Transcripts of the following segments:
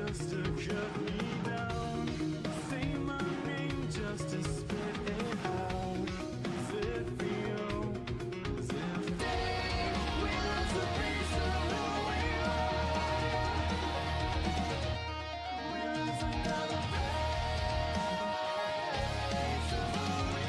just to cut me down. Say my name just to spit it out. Does it feel as if we lost a piece of who we are? We lost another piece of who we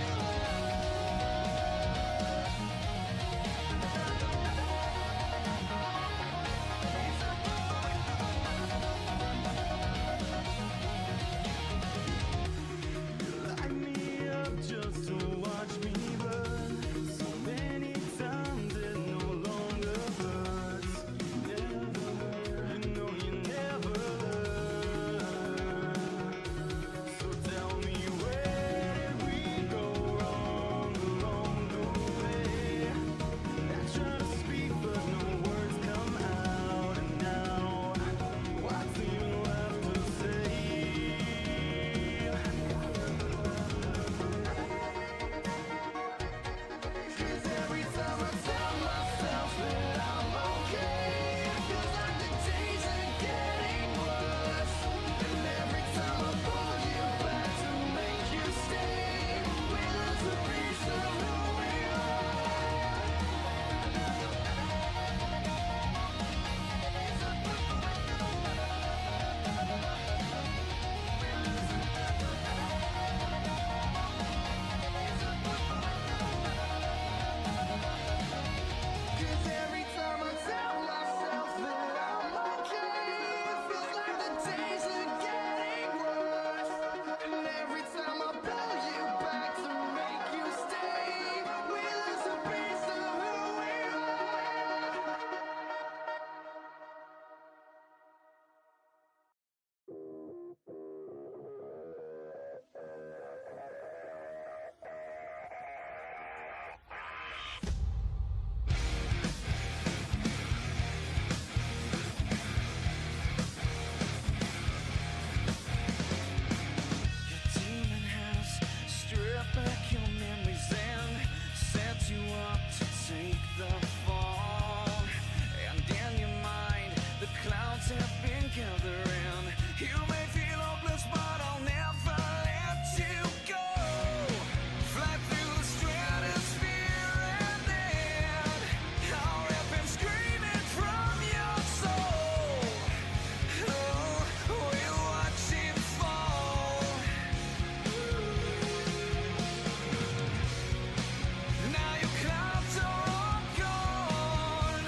light me up just to watch me burn. So many times it no longer hurts. You never learn, you know you never learn. So tell me, where did we go wrong along the way? I try to speak but no words come out. And now, what's even left to say? Cause every time I tell myself that I'm okay, it feels like the days are getting worse. And every time I pull you back to make you stay, we lose a piece of who we Cause every time I tell myself that I'm okay, it feels like the days are getting worse. And every time I pull you back to make you stay, we lose a piece of who we Your demon has stripped back your memories and set you up to take the fall. And in your mind, the clouds have been gathering. You may feel hopeless, but I'll never let you go. Fly through the stratosphere and then I'll rip and screaming from your soul. Oh, we'll watch it fall. Now your clouds are all gone.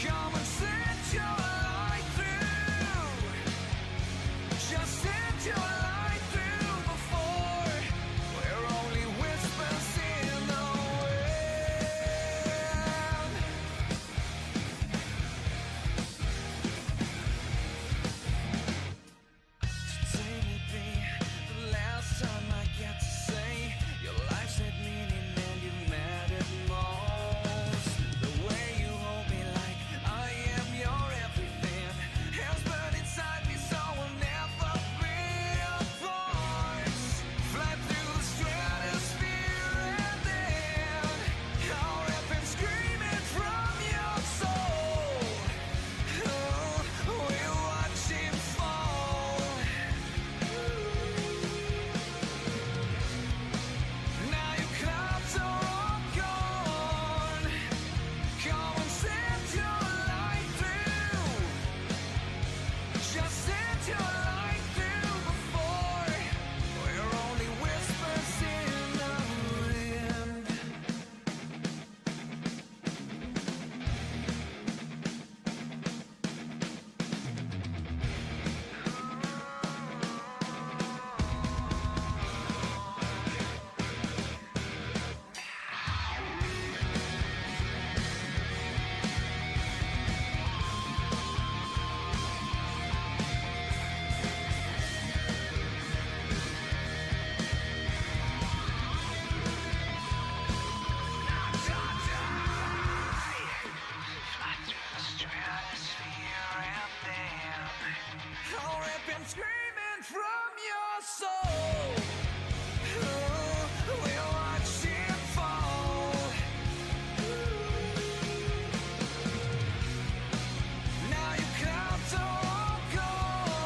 Come and set your light through. Just set your light through before we're only whispers in the wind. Today may be the last time I get to say your life's had meaning and you mattered most. The way you hold me like I am your everything has burned inside me, so we'll never be apart. Fly through the stratosphere and then I'll rip and screaming from your soul. Oh, we'll watch it fall. Now your clouds are all gone. Come and set your light through. Just set your light through before we're only whispers in the wind. I'll rip and screaming from your soul. Oh, we'll watch it fall. Now your clouds are all gone.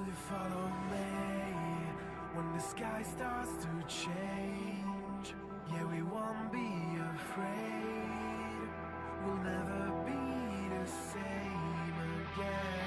you follow me when the sky starts to change? Yeah, we won't be afraid. We'll never be the same again.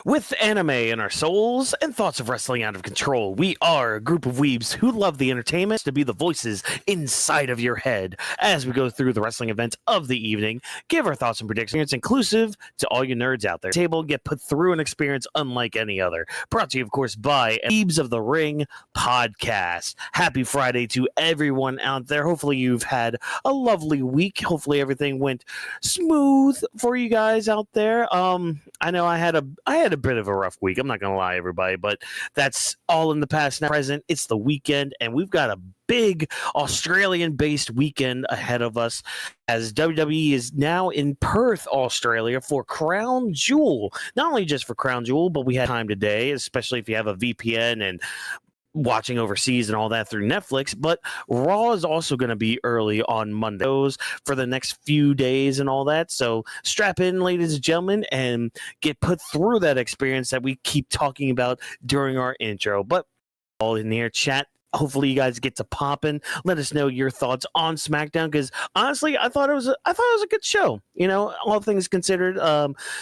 With anime in our souls and thoughts of wrestling out of control, we are a group of weebs who love the entertainment to be the voices inside of your head as we go through the wrestling events of the evening, give our thoughts and predictions, inclusive to all you nerds out there. Table get put through an experience unlike any other. Brought to you, of course, by Weebs of the Ring podcast. Happy Friday to everyone out there. Hopefully you've had a lovely week. Hopefully everything went smooth for you guys out there. I know I had a bit of a rough week. I'm not gonna lie, everybody, but that's all in the past. Now, present. It's the weekend, and we've got a big Australian-based weekend ahead of us, as WWE is now in Perth, Australia, for Crown Jewel. Not only just for Crown Jewel, but we had time today, especially if you have a VPN and watching overseas and all that through Netflix. But Raw is also going to be early on Mondays for the next few days and all that. So strap in, ladies and gentlemen, and get put through that experience that we keep talking about during our intro. But all in here, chat. Hopefully you guys get to popping. Let us know your thoughts on SmackDown, because honestly, I thought it was a good show. You know, all things considered.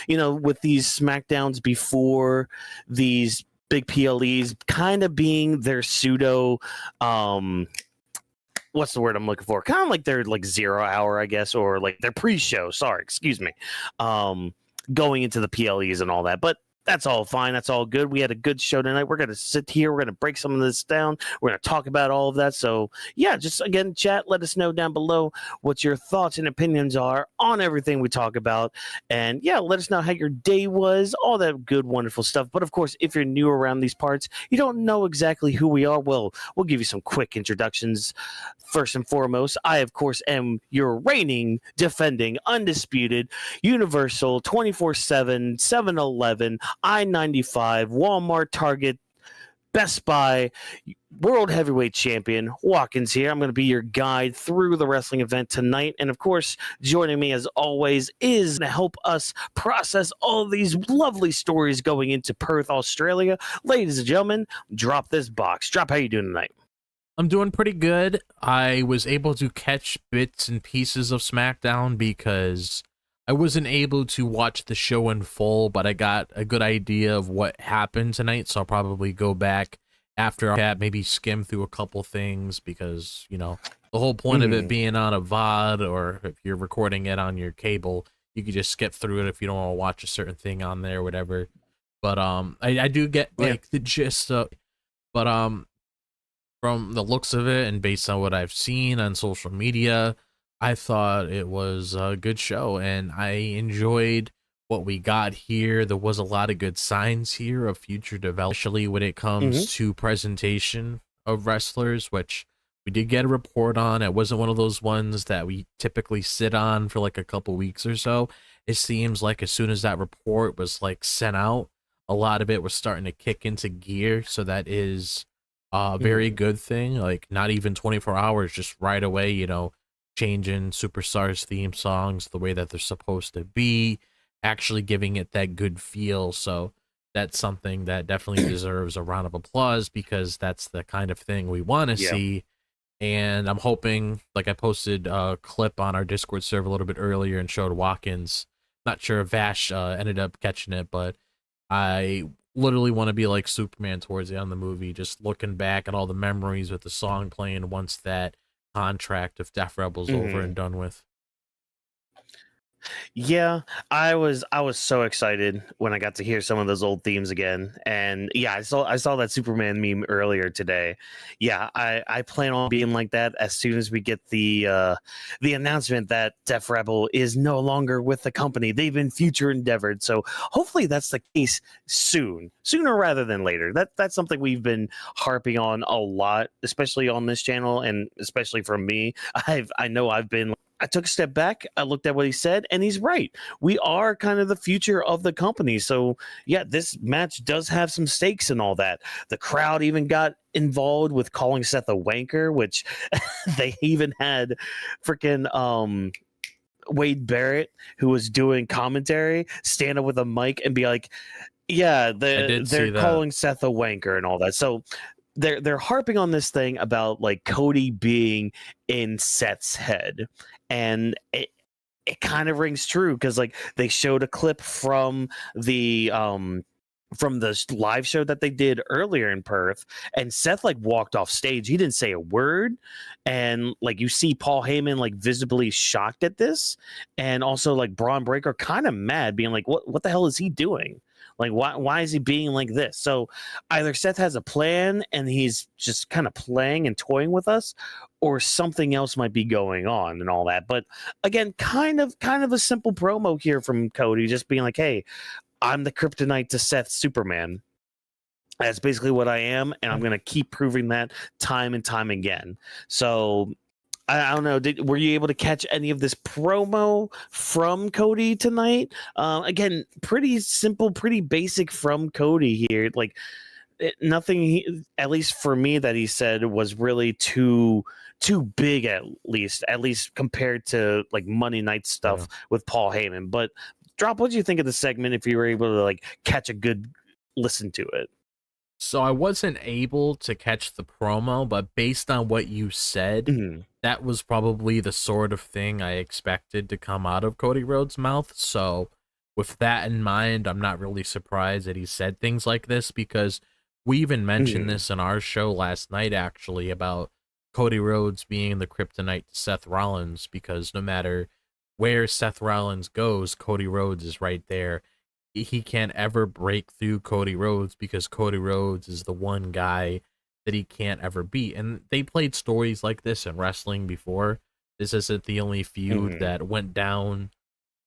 You know, with these SmackDowns before these big PLEs kind of being their pseudo, what's the word I'm looking for? Kind of like their like 0 hour, I guess, or like their pre-show. Sorry, excuse me. Going into the PLEs and all that, but that's all fine. That's all good. We had a good show tonight. We're going to sit here. We're going to break some of this down. We're going to talk about all of that. So, yeah, just, again, chat. Let us know down below what your thoughts and opinions are on everything we talk about. And, yeah, let us know how your day was, all that good, wonderful stuff. But, of course, if you're new around these parts, you don't know exactly who we are, well, we'll give you some quick introductions. First and foremost, I, of course, am your reigning, defending, undisputed, universal, 24/7, 7-Eleven, I-95, Walmart, Target, Best Buy, World Heavyweight Champion, Watkins here. I'm going to be your guide through the wrestling event tonight. And of course, joining me as always is to help us process all these lovely stories going into Perth, Australia. Ladies and gentlemen, drop this box. Drop, how you doing tonight? I'm doing pretty good. I was able to catch bits and pieces of SmackDown because I wasn't able to watch the show in full, but I got a good idea of what happened tonight, so I'll probably go back after that, maybe skim through a couple things, because, you know, the whole point of it being on a VOD, or if you're recording it on your cable, you could just skip through it if you don't want to watch a certain thing on there or whatever. But I do get, like, the gist of, but from the looks of it and based on what I've seen on social media, I thought it was a good show, and I enjoyed what we got here. There was a lot of good signs here of future development, especially when it comes to presentation of wrestlers, which we did get a report on. It wasn't one of those ones that we typically sit on for like a couple weeks or so. It seems like as soon as that report was like sent out, a lot of it was starting to kick into gear. So that is a very good thing. Like, not even 24 hours, just right away, you know, changing superstars theme songs the way that they're supposed to be, actually giving it that good feel. So that's something that definitely deserves a round of applause, because that's the kind of thing we want to Yeah. see. And I'm hoping, like I posted a clip on our Discord server a little bit earlier and showed Watkins. Not sure if Vash ended up catching it, but I literally want to be like Superman towards the end of the movie, just looking back at all the memories with the song playing once that contract of Death Rebel's over and done with. Yeah, I was so excited when I got to hear some of those old themes again. And yeah, I saw that Superman meme earlier today. Yeah, I plan on being like that as soon as we get the announcement that Def Rebel is no longer with the company. They've been future endeavored. So hopefully that's the case sooner rather than later. That's something we've been harping on a lot, especially on this channel, and especially from me. I took a step back. I looked at what he said, and he's right. We are kind of the future of the company. So, yeah, this match does have some stakes and all that. The crowd even got involved with calling Seth a wanker, which they even had freaking Wade Barrett, who was doing commentary, stand up with a mic and be like, "Yeah, I did see they're that. calling Seth a wanker and all that." So they're harping on this thing about like Cody being in Seth's head, and it kind of rings true because like they showed a clip from the live show that they did earlier in Perth, and Seth like walked off stage. He didn't say a word, and like you see Paul Heyman like visibly shocked at this, and also like Braun Breaker kind of mad, being like, what the hell is he doing? Like, why is he being like this? So either Seth has a plan and he's just kind of playing and toying with us, or something else might be going on and all that. But again, kind of a simple promo here from Cody, just being like, hey, I'm the kryptonite to Seth Superman. That's basically what I am, and I'm going to keep proving that time and time again. So I don't know. Were you able to catch any of this promo from Cody tonight? Again, pretty simple, pretty basic from Cody here. Like nothing, at least for me, that he said was really too big. At least compared to like Monday Night stuff with Paul Heyman. But Drop, what do you think of the segment? If you were able to like catch a good listen to it. So I wasn't able to catch the promo, but based on what you said, that was probably the sort of thing I expected to come out of Cody Rhodes' mouth. So with that in mind, I'm not really surprised that he said things like this, because we even mentioned this in our show last night, actually, about Cody Rhodes being the kryptonite to Seth Rollins, because no matter where Seth Rollins goes, Cody Rhodes is right there. He can't ever break through Cody Rhodes because Cody Rhodes is the one guy that he can't ever beat. And they played stories like this in wrestling before. This isn't the only feud that went down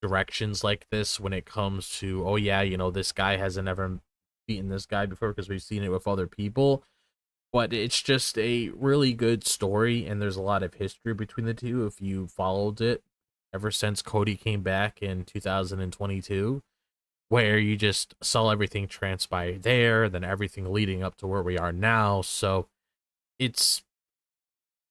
directions like this when it comes to, oh yeah, you know, this guy hasn't ever beaten this guy before, because we've seen it with other people. But it's just a really good story, and there's a lot of history between the two if you followed it ever since Cody came back in 2022. Where you just saw everything transpire there, then everything leading up to where we are now. So it's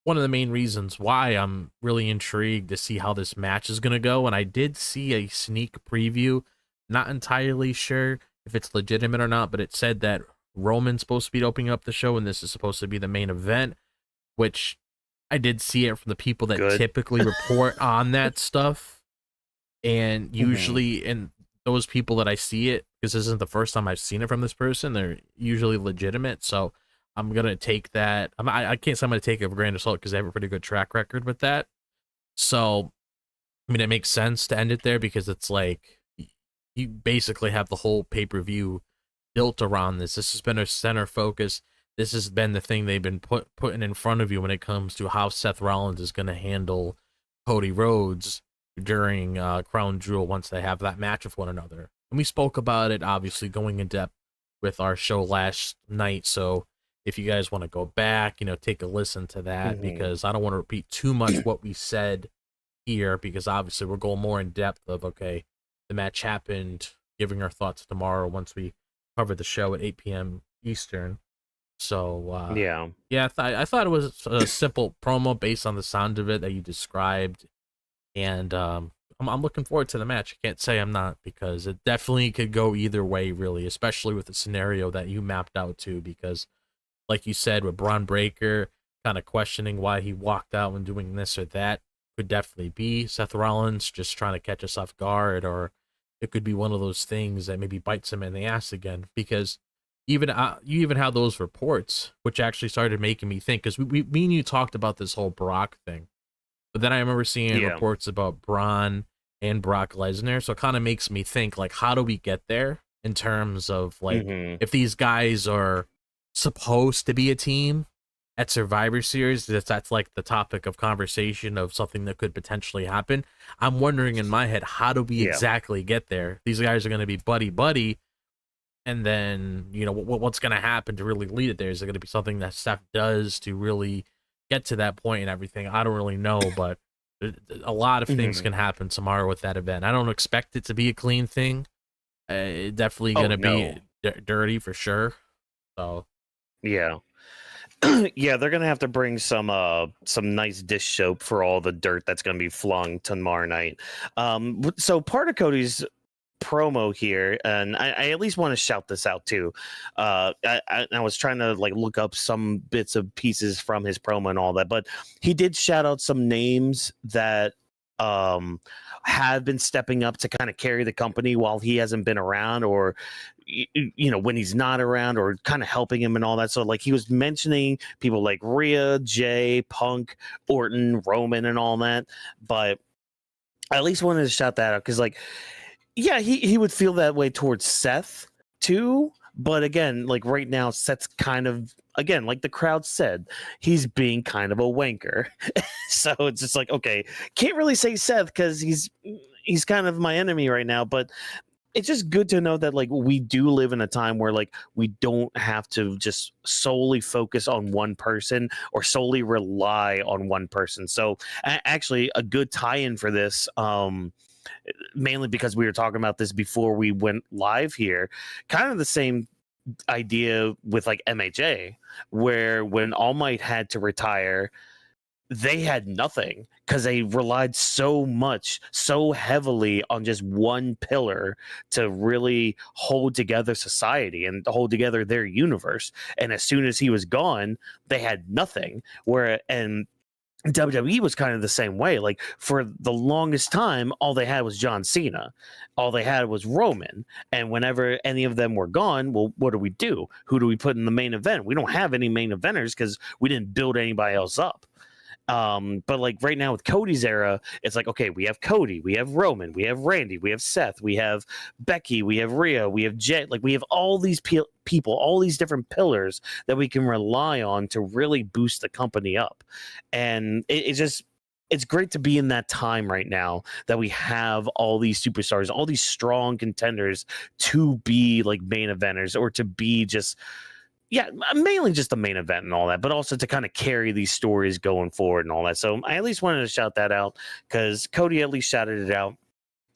one of the main reasons why I'm really intrigued to see how this match is going to go. And I did see a sneak preview, not entirely sure if it's legitimate or not, but it said that Roman's supposed to be opening up the show and this is supposed to be the main event, which I did see it from the people that typically report on that stuff. And usually in those people that I see it, because this isn't the first time I've seen it from this person, they're usually legitimate. So I'm going to take that. I can't say I'm going to take it with a grain of salt because they have a pretty good track record with that. So, I mean, it makes sense to end it there because it's like you basically have the whole pay-per-view built around this. This has been a center focus. This has been the thing they've been putting in front of you when it comes to how Seth Rollins is going to handle Cody Rhodes during Crown Jewel once they have that match with one another. And we spoke about it, obviously, going in depth with our show last night. So if you guys want to go back, you know, take a listen to that, because I don't want to repeat too much what we said here, because obviously we're going more in depth of, okay, the match happened, giving our thoughts tomorrow once we cover the show at 8 p.m. Eastern. So, yeah, I thought it was a simple promo based on the sound of it that you described. And I'm looking forward to the match. I can't say I'm not, because it definitely could go either way, really, especially with the scenario that you mapped out to. Because, like you said, with Braun Breaker kind of questioning why he walked out when doing this or that, could definitely be Seth Rollins just trying to catch us off guard, or it could be one of those things that maybe bites him in the ass again. Because even you even had those reports, which actually started making me think, because me and you talked about this whole Brock thing. But then I remember seeing reports about Braun and Brock Lesnar, so it kind of makes me think, like, how do we get there in terms of, like, if these guys are supposed to be a team at Survivor Series, that's like the topic of conversation of something that could potentially happen. I'm wondering in my head, how do we exactly get there? These guys are going to be buddy, and then, you know, what's going to happen to really lead it there? Is it going to be something that Steph does to really get to that point and everything? I don't really know, but a lot of things can happen tomorrow with that event. I don't expect it to be a clean thing. It's definitely going to be dirty for sure. So yeah. Yeah, they're gonna have to bring some nice dish soap for all the dirt that's gonna be flung tomorrow night. So part of Cody's promo here, and I at least want to shout this out too. I was trying to like look up some bits of pieces from his promo and all that, but he did shout out some names that have been stepping up to kind of carry the company while he hasn't been around, or you know, when he's not around, or kind of helping him and all that. So like he was mentioning people like Rhea, Jay, Punk, Orton, Roman, and all that. But I at least wanted to shout that out because, like, yeah, he would feel that way towards Seth too. But again, like right now, Seth's kind of, again, like the crowd said, he's being kind of a wanker. So it's just like, okay, can't really say Seth because he's kind of my enemy right now. But it's just good to know that like we do live in a time where like we don't have to just solely focus on one person or solely rely on one person. So actually a good tie-in for this, mainly because we were talking about this before we went live here, kind of the same idea with like MHA, where when All Might had to retire, they had nothing because they relied so heavily on just one pillar to really hold together society and hold together their universe. And as soon as he was gone, they had nothing. And WWE was kind of the same way. Like for the longest time, all they had was John Cena. All they had was Roman. And whenever any of them were gone, well, what do we do? Who do we put in the main event? We don't have any main eventers because we didn't build anybody else up. But like right now with Cody's era, it's like, okay, we have Cody, we have Roman, we have Randy, we have Seth, we have Becky, we have Rhea, we have Jay. Like we have all these people, all these different pillars that we can rely on to really boost the company up. And it's great to be in that time right now that we have all these superstars, all these strong contenders to be like main eventers, or to be just, yeah, mainly just the main event and all that, but also to kind of carry these stories going forward and all that. So I at least wanted to shout that out because Cody at least shouted it out.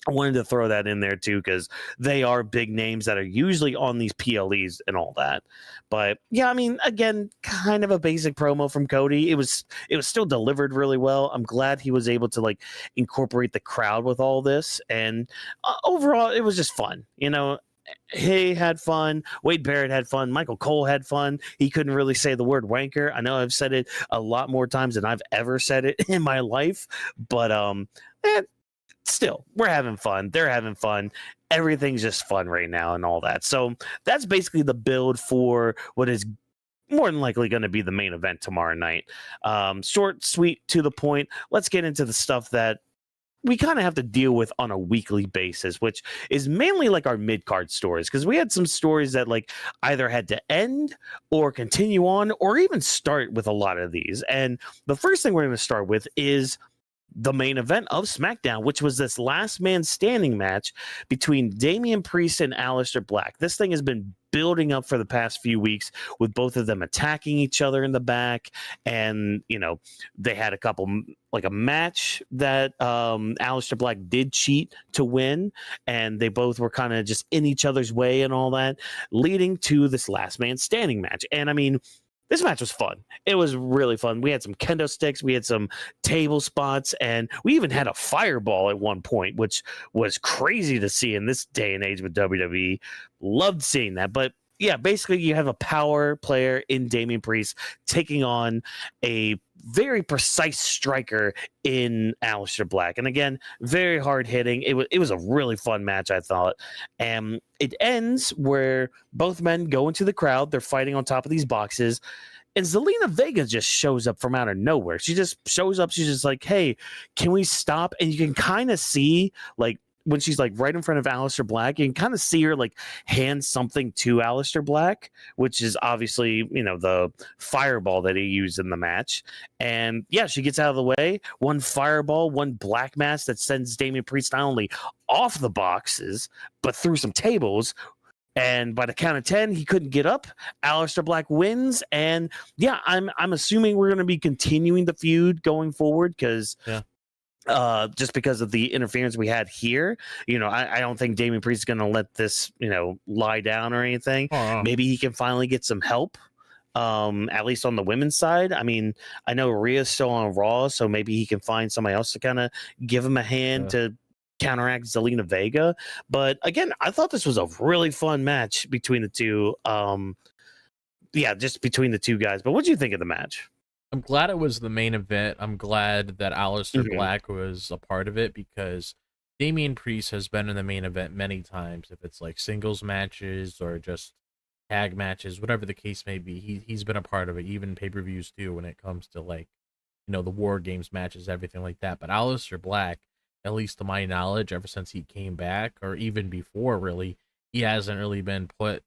I wanted to throw that in there too because they are big names that are usually on these PLEs and all that. But yeah, I mean, again, kind of a basic promo from Cody. It was still delivered really well. I'm glad he was able to like incorporate the crowd with all this, and overall, it was just fun. You know, he had fun. Wade Barrett had fun. Michael Cole had fun. He couldn't really say the word wanker. I know I've said it a lot more times than I've ever said it in my life, but still, we're having fun. They're having fun. Everything's just fun right now and all that. So that's basically the build for what is more than likely going to be the main event tomorrow night. Short, sweet, to the point. Let's get into the stuff that we kind of have to deal with on a weekly basis, which is mainly like our mid-card stories, because we had some stories that like either had to end or continue on or even start with a lot of these. And the first thing we're going to start with is the main event of SmackDown, which was this last man standing match between Damian Priest and Aleister Black. This thing has been building up for the past few weeks with both of them attacking each other in the back. And, you know, they had a match that Aleister Black did cheat to win, and they both were kind of just in each other's way and all that, leading to this last man standing match. And I mean, this match was fun. It was really fun. We had some kendo sticks, we had some table spots, and we even had a fireball at one point, which was crazy to see in this day and age with WWE. Loved seeing that. But yeah, basically you have a power player in Damian Priest taking on a very precise striker in Aleister Black. And again, very hard hitting. It was a really fun match, I thought. And it ends where both men go into the crowd. They're fighting on top of these boxes. And Zelina Vega just shows up from out of nowhere. She just shows up. She's just like, hey, can we stop? And you can kind of see, like, when she's like right in front of Aleister Black, you can kind of see her like hand something to Aleister Black, which is obviously, you know, the fireball that he used in the match. And yeah, she gets out of the way. One fireball, one black mass that sends Damian Priest not only off the boxes, but through some tables. And by the count of 10, he couldn't get up. Aleister Black wins. And yeah, I'm assuming we're going to be continuing the feud going forward because just because of the interference we had here, you know, I don't think Damian Priest is going to let this, you know, lie down or anything. Maybe he can finally get some help, at least on the women's side. I mean, I know Rhea's still on Raw, so maybe he can find somebody else to kind of give him a hand to counteract Zelina Vega. But again, I thought this was a really fun match between the two. Just between the two guys. But what do you think of the match? I'm glad it was the main event. I'm glad that Aleister Black was a part of it because Damian Priest has been in the main event many times. If it's like singles matches or just tag matches, whatever the case may be, he's been a part of it, even pay-per-views too, when it comes to like, you know, the War Games matches, everything like that. But Aleister Black, at least to my knowledge, ever since he came back, or even before really, he hasn't really been put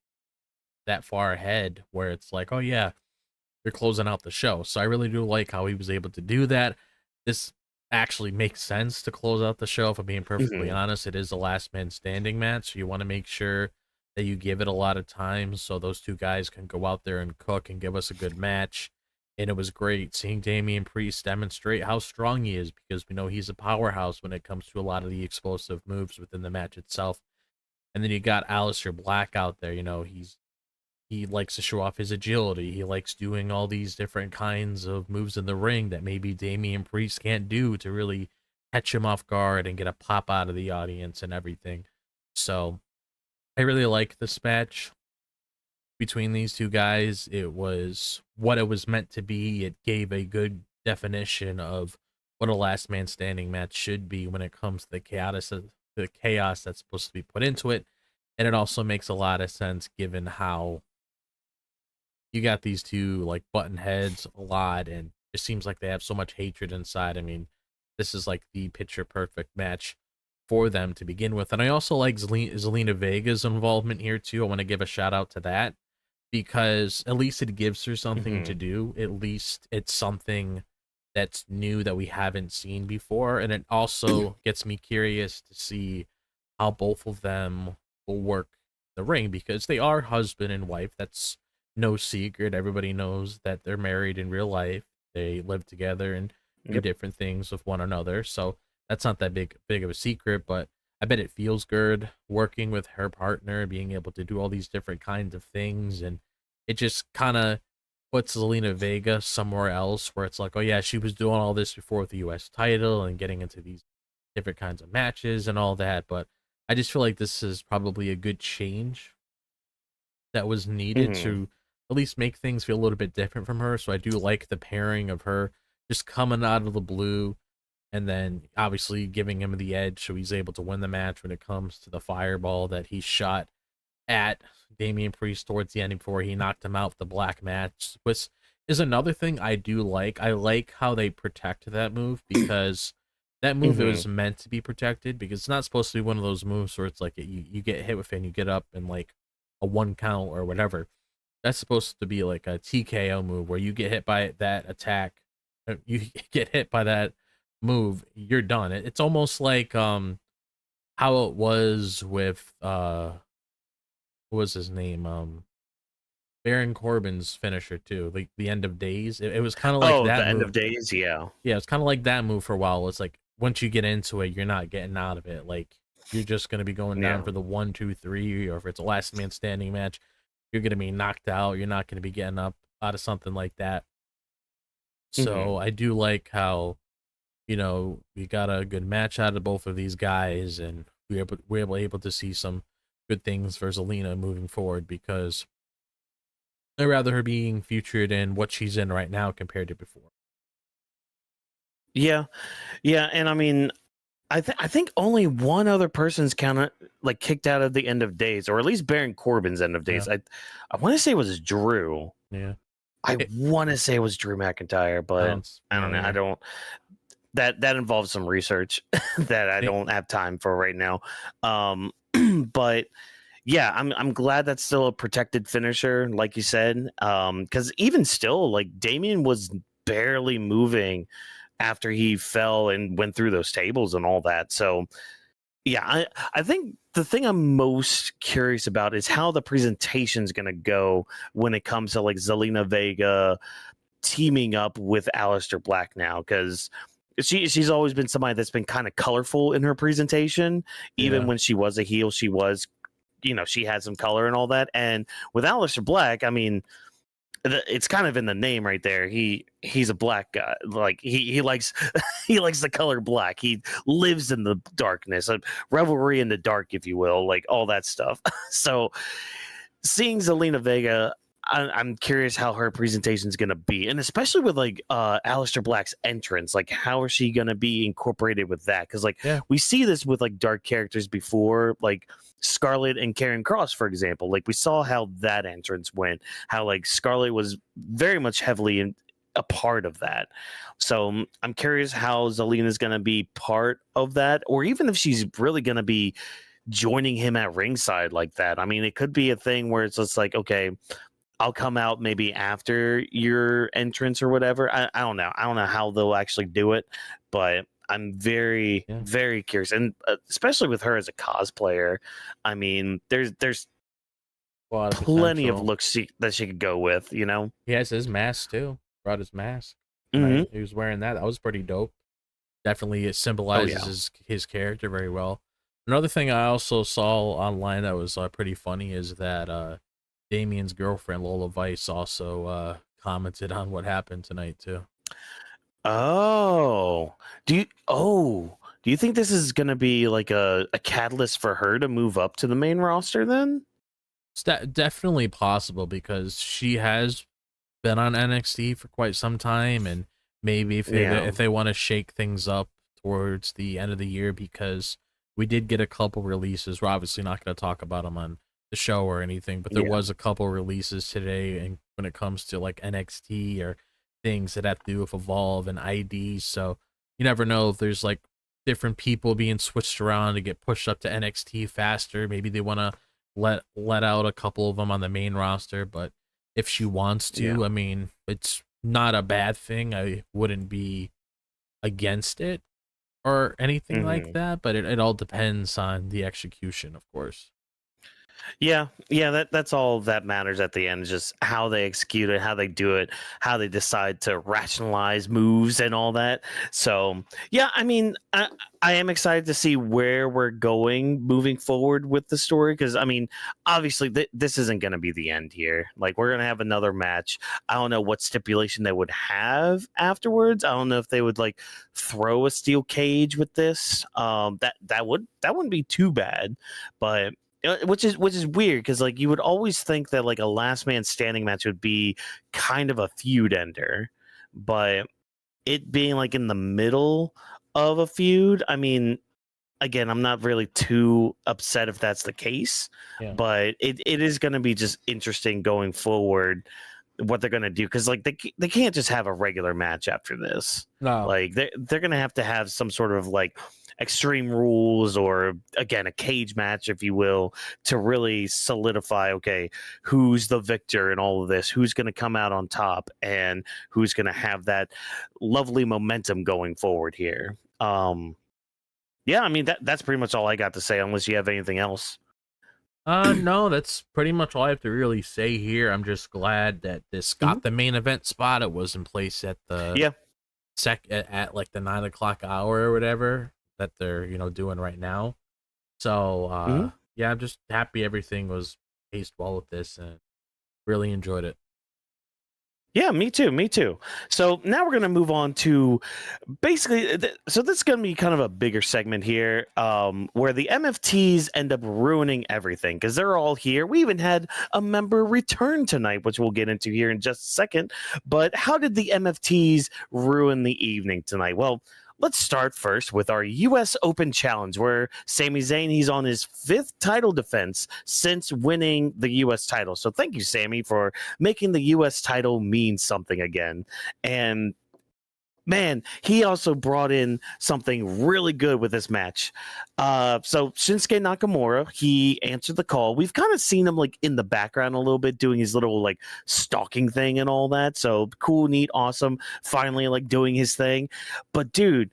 that far ahead where it's like, oh yeah, you're closing out the show. So I really do like how he was able to do that. This actually makes sense to close out the show. If I'm being perfectly honest, it is a last man standing match. So you want to make sure that you give it a lot of time so those two guys can go out there and cook and give us a good match. And it was great seeing Damian Priest demonstrate how strong he is because we know he's a powerhouse when it comes to a lot of the explosive moves within the match itself. And then you got Aleister Black out there. You know, he likes to show off his agility. He likes doing all these different kinds of moves in the ring that maybe Damian Priest can't do to really catch him off guard and get a pop out of the audience and everything. So I really like this match between these two guys. It was what it was meant to be. It gave a good definition of what a last man standing match should be when it comes to the chaos that's supposed to be put into it. And it also makes a lot of sense given how you got these two like button heads a lot, and it seems like they have so much hatred inside. I mean, this is like the picture perfect match for them to begin with. And I also like Zelina Vega's involvement here too. I want to give a shout out to that because at least it gives her something to do. At least it's something that's new that we haven't seen before. And it also gets me curious to see how both of them will work the ring because they are husband and wife. That's no secret. Everybody knows that they're married in real life. They live together and do different things with one another. So that's not that big of a secret, but I bet it feels good working with her partner, being able to do all these different kinds of things. And it just kind of puts Zelina Vega somewhere else where it's like, oh yeah, she was doing all this before with the US title and getting into these different kinds of matches and all that. But I just feel like this is probably a good change that was needed to at least make things feel a little bit different from her. So I do like the pairing of her just coming out of the blue and then obviously giving him the edge so he's able to win the match when it comes to the fireball that he shot at Damian Priest towards the end before he knocked him out with the black match, which is another thing I do like. I like how they protect that move because that move is meant to be protected because it's not supposed to be one of those moves where it's like you get hit with it and you get up in like a 1 count or whatever. That's supposed to be like a TKO move where you get hit by that attack, you get hit by that move, you're done. It's almost like how it was with what was his name? Baron Corbin's finisher too, like the End of Days. It was kind of like that. The move. End of Days, yeah. Yeah, it's kind of like that move for a while. It's like once you get into it, you're not getting out of it. Like you're just gonna be going down for the 1, 2, 3, or if it's a last man standing match, you're gonna be knocked out. You're not gonna be getting up. out of something like that. Mm-hmm. So I do like how, we got a good match out of both of these guys, and we're able to see some good things for Zelina moving forward, because I'd rather her being featured in what she's in right now compared to before. Yeah, yeah, and I mean, I think only one other person's kind of like kicked out of the End of Days, or at least Baron Corbin's End of Yeah, Days. I want to say it was Drew. yeah. I It want to say it was Drew McIntyre, but sounds I don't know. I familiar. don't. That involves some research that I Think- don't have time for right now. Um, but yeah, I'm glad that's still a protected finisher, like you said. Because even still, like Damian was barely moving after he fell and went through those tables and all that. So yeah, I think the thing I'm most curious about is how the presentation is going to go when it comes to like Zelina Vega teaming up with Aleister Black now, because she's always been somebody that's been kind of colorful in her presentation. Even Yeah, when she was a heel, she was, she had some color and all that. And with Aleister Black, I mean, it's kind of in the name right there. He's a black guy. Like he likes he likes the color black. He lives in the darkness, a revelry in the dark, if you will, like all that stuff. So seeing Zelina Vega, I'm curious how her presentation is going to be, and especially with like Aleister Black's entrance, like how is she going to be incorporated with that? Because like yeah, we see this with like dark characters before, like Scarlett and Karen Cross, for example. Like we saw how that entrance went, how like Scarlett was very much heavily a part of that. So I'm curious how Zelina is going to be part of that, or even if she's really going to be joining him at ringside like that. I mean, it could be a thing where it's just like, okay, I'll come out maybe after your entrance or whatever. I don't know. I don't know how they'll actually do it, but I'm very, yeah. very curious, and especially with her as a cosplayer. I mean, there's A lot of plenty of potential. looks that she could go with. He has his mask too. Brought his mask Hmm. tonight. He was wearing that. That was pretty dope. Definitely, it Oh symbolizes yeah. his character very well. Another thing I also saw online that was pretty funny is that Damian's girlfriend Lola Vice also commented on what happened tonight too. Oh, do you? Oh, do you think this is going to be like a catalyst for her to move up to the main roster then? It's definitely possible because she has been on NXT for quite some time, and maybe Yeah. if they want to shake things up towards the end of the year, because we did get a couple releases. We're obviously not going to talk about them on the show or anything, but there Yeah. was a couple releases today, and when it comes to like NXT or things that have to do with Evolve and IDs, so you never know if there's like different people being switched around to get pushed up to NXT faster. Maybe they want to let out a couple of them on the main roster, but if she wants Yeah. to, I mean, it's not a bad thing. I wouldn't be against it or anything like Hmm. that, but it all depends on the execution, of course. Yeah, yeah, that's all that matters at the end, is just how they execute it, how they do it, how they decide to rationalize moves and all that. So, yeah, I mean, I am excited to see where we're going moving forward with the story, because I mean, obviously this isn't going to be the end here. Like we're going to have another match. I don't know what stipulation they would have afterwards. I don't know if they would like throw a steel cage with this. That wouldn't be too bad, but which is weird, because like you would always think that like a last man standing match would be kind of a feud ender, but it being like in the middle of a feud, I mean, again, I'm not really too upset if that's the case, Yeah. but it is going to be just interesting going forward what they're going to do, because like they can't just have a regular match after this. No. Like they're going to have some sort of like extreme rules, or again a cage match, if you will, to really solidify, okay, who's the victor in all of this, who's going to come out on top, and who's going to have that lovely momentum going forward here. Yeah, I mean that's pretty much all I got to say, unless you have anything else. No, that's pretty much all I have to really say here. I'm just glad that this Mhm. got the main event spot. It was in place at the Yeah. at like the 9 o'clock hour or whatever that they're doing right now. So Mhm. yeah, I'm just happy everything was paced well with this and really enjoyed it. Yeah, me too. Me too. So now we're going to move on to basically. So this is going to be kind of a bigger segment here, where the MFTs end up ruining everything because they're all here. We even had a member return tonight, which we'll get into here in just a second. But how did the MFTs ruin the evening tonight? Well, let's start first with our U.S. Open Challenge, where Sami Zayn, he's on his 5th title defense since winning the U.S. title. So thank you, Sami, for making the U.S. title mean something again. And man, he also brought in something really good with this match. So Shinsuke Nakamura, he answered the call. We've kind of seen him like in the background a little bit doing his little like stalking thing and all that. So cool, neat, awesome. Finally like doing his thing. But dude,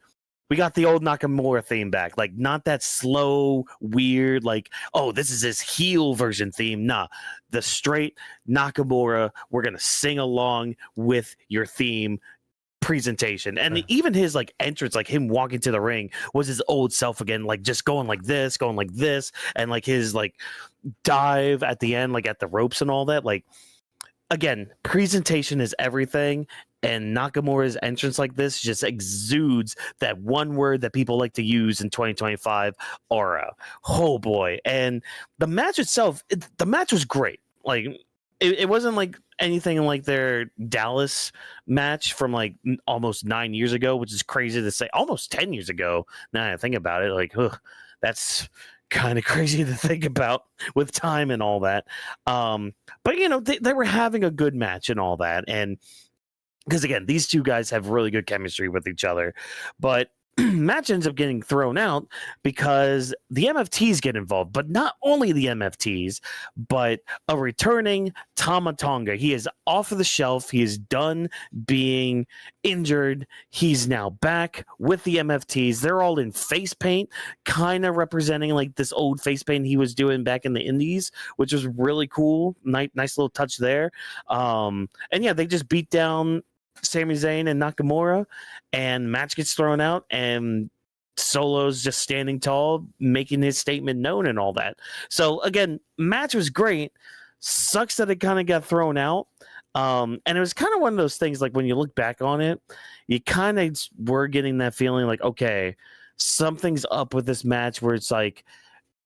we got the old Nakamura theme back. Like not that slow, weird, like, oh, this is his heel version theme. Nah, the straight Nakamura, we're going to sing along with your theme presentation. And even his like entrance, like him walking to the ring, was his old self again, like just going like this, and like his like dive at the end, like at the ropes and all that. Like again, presentation is everything. And Nakamura's entrance like this just exudes that one word that people like to use in 2025, aura. Oh boy. And the match itself, the match was great. Like it wasn't like anything like their Dallas match from like almost 9 years ago, which is crazy to say. Almost 10 years ago. Now that I think about it, like, that's kind of crazy to think about with time and all that. But you know, they were having a good match and all that, and because again, these two guys have really good chemistry with each other, but match ends up getting thrown out because the MFTs get involved, but not only the MFTs, but a returning Tama Tonga. He is off of the shelf. He is done being injured. He's now back with the MFTs. They're all in face paint, kind of representing like this old face paint he was doing back in the Indies, which was really cool. Nice little touch there. And yeah, they just beat down Sami Zayn and Nakamura, and match gets thrown out, and Solo's just standing tall, making his statement known and all that. So again, match was great. Sucks that it kind of got thrown out. And it was kind of one of those things, like when you look back on it, you kind of were getting that feeling like, okay, something's up with this match where it's like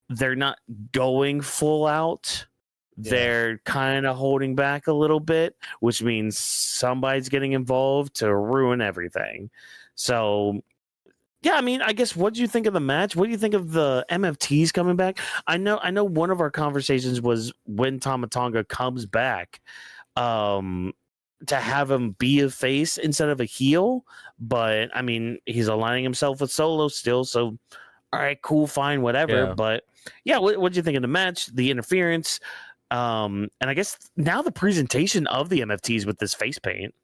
they're not going full out. They're kind of holding back a little bit, which means somebody's getting involved to ruin everything. So, yeah, I mean, I guess, what do you think of the match? What do you think of the MFTs coming back? I know one of our conversations was when Tama Tonga comes back, to have him be a face instead of a heel. But, I mean, he's aligning himself with Solo still, so all right, cool, fine, whatever. Yeah. But, yeah, what do you think of the match, the interference? And I guess now the presentation of the MFTs with this face paint.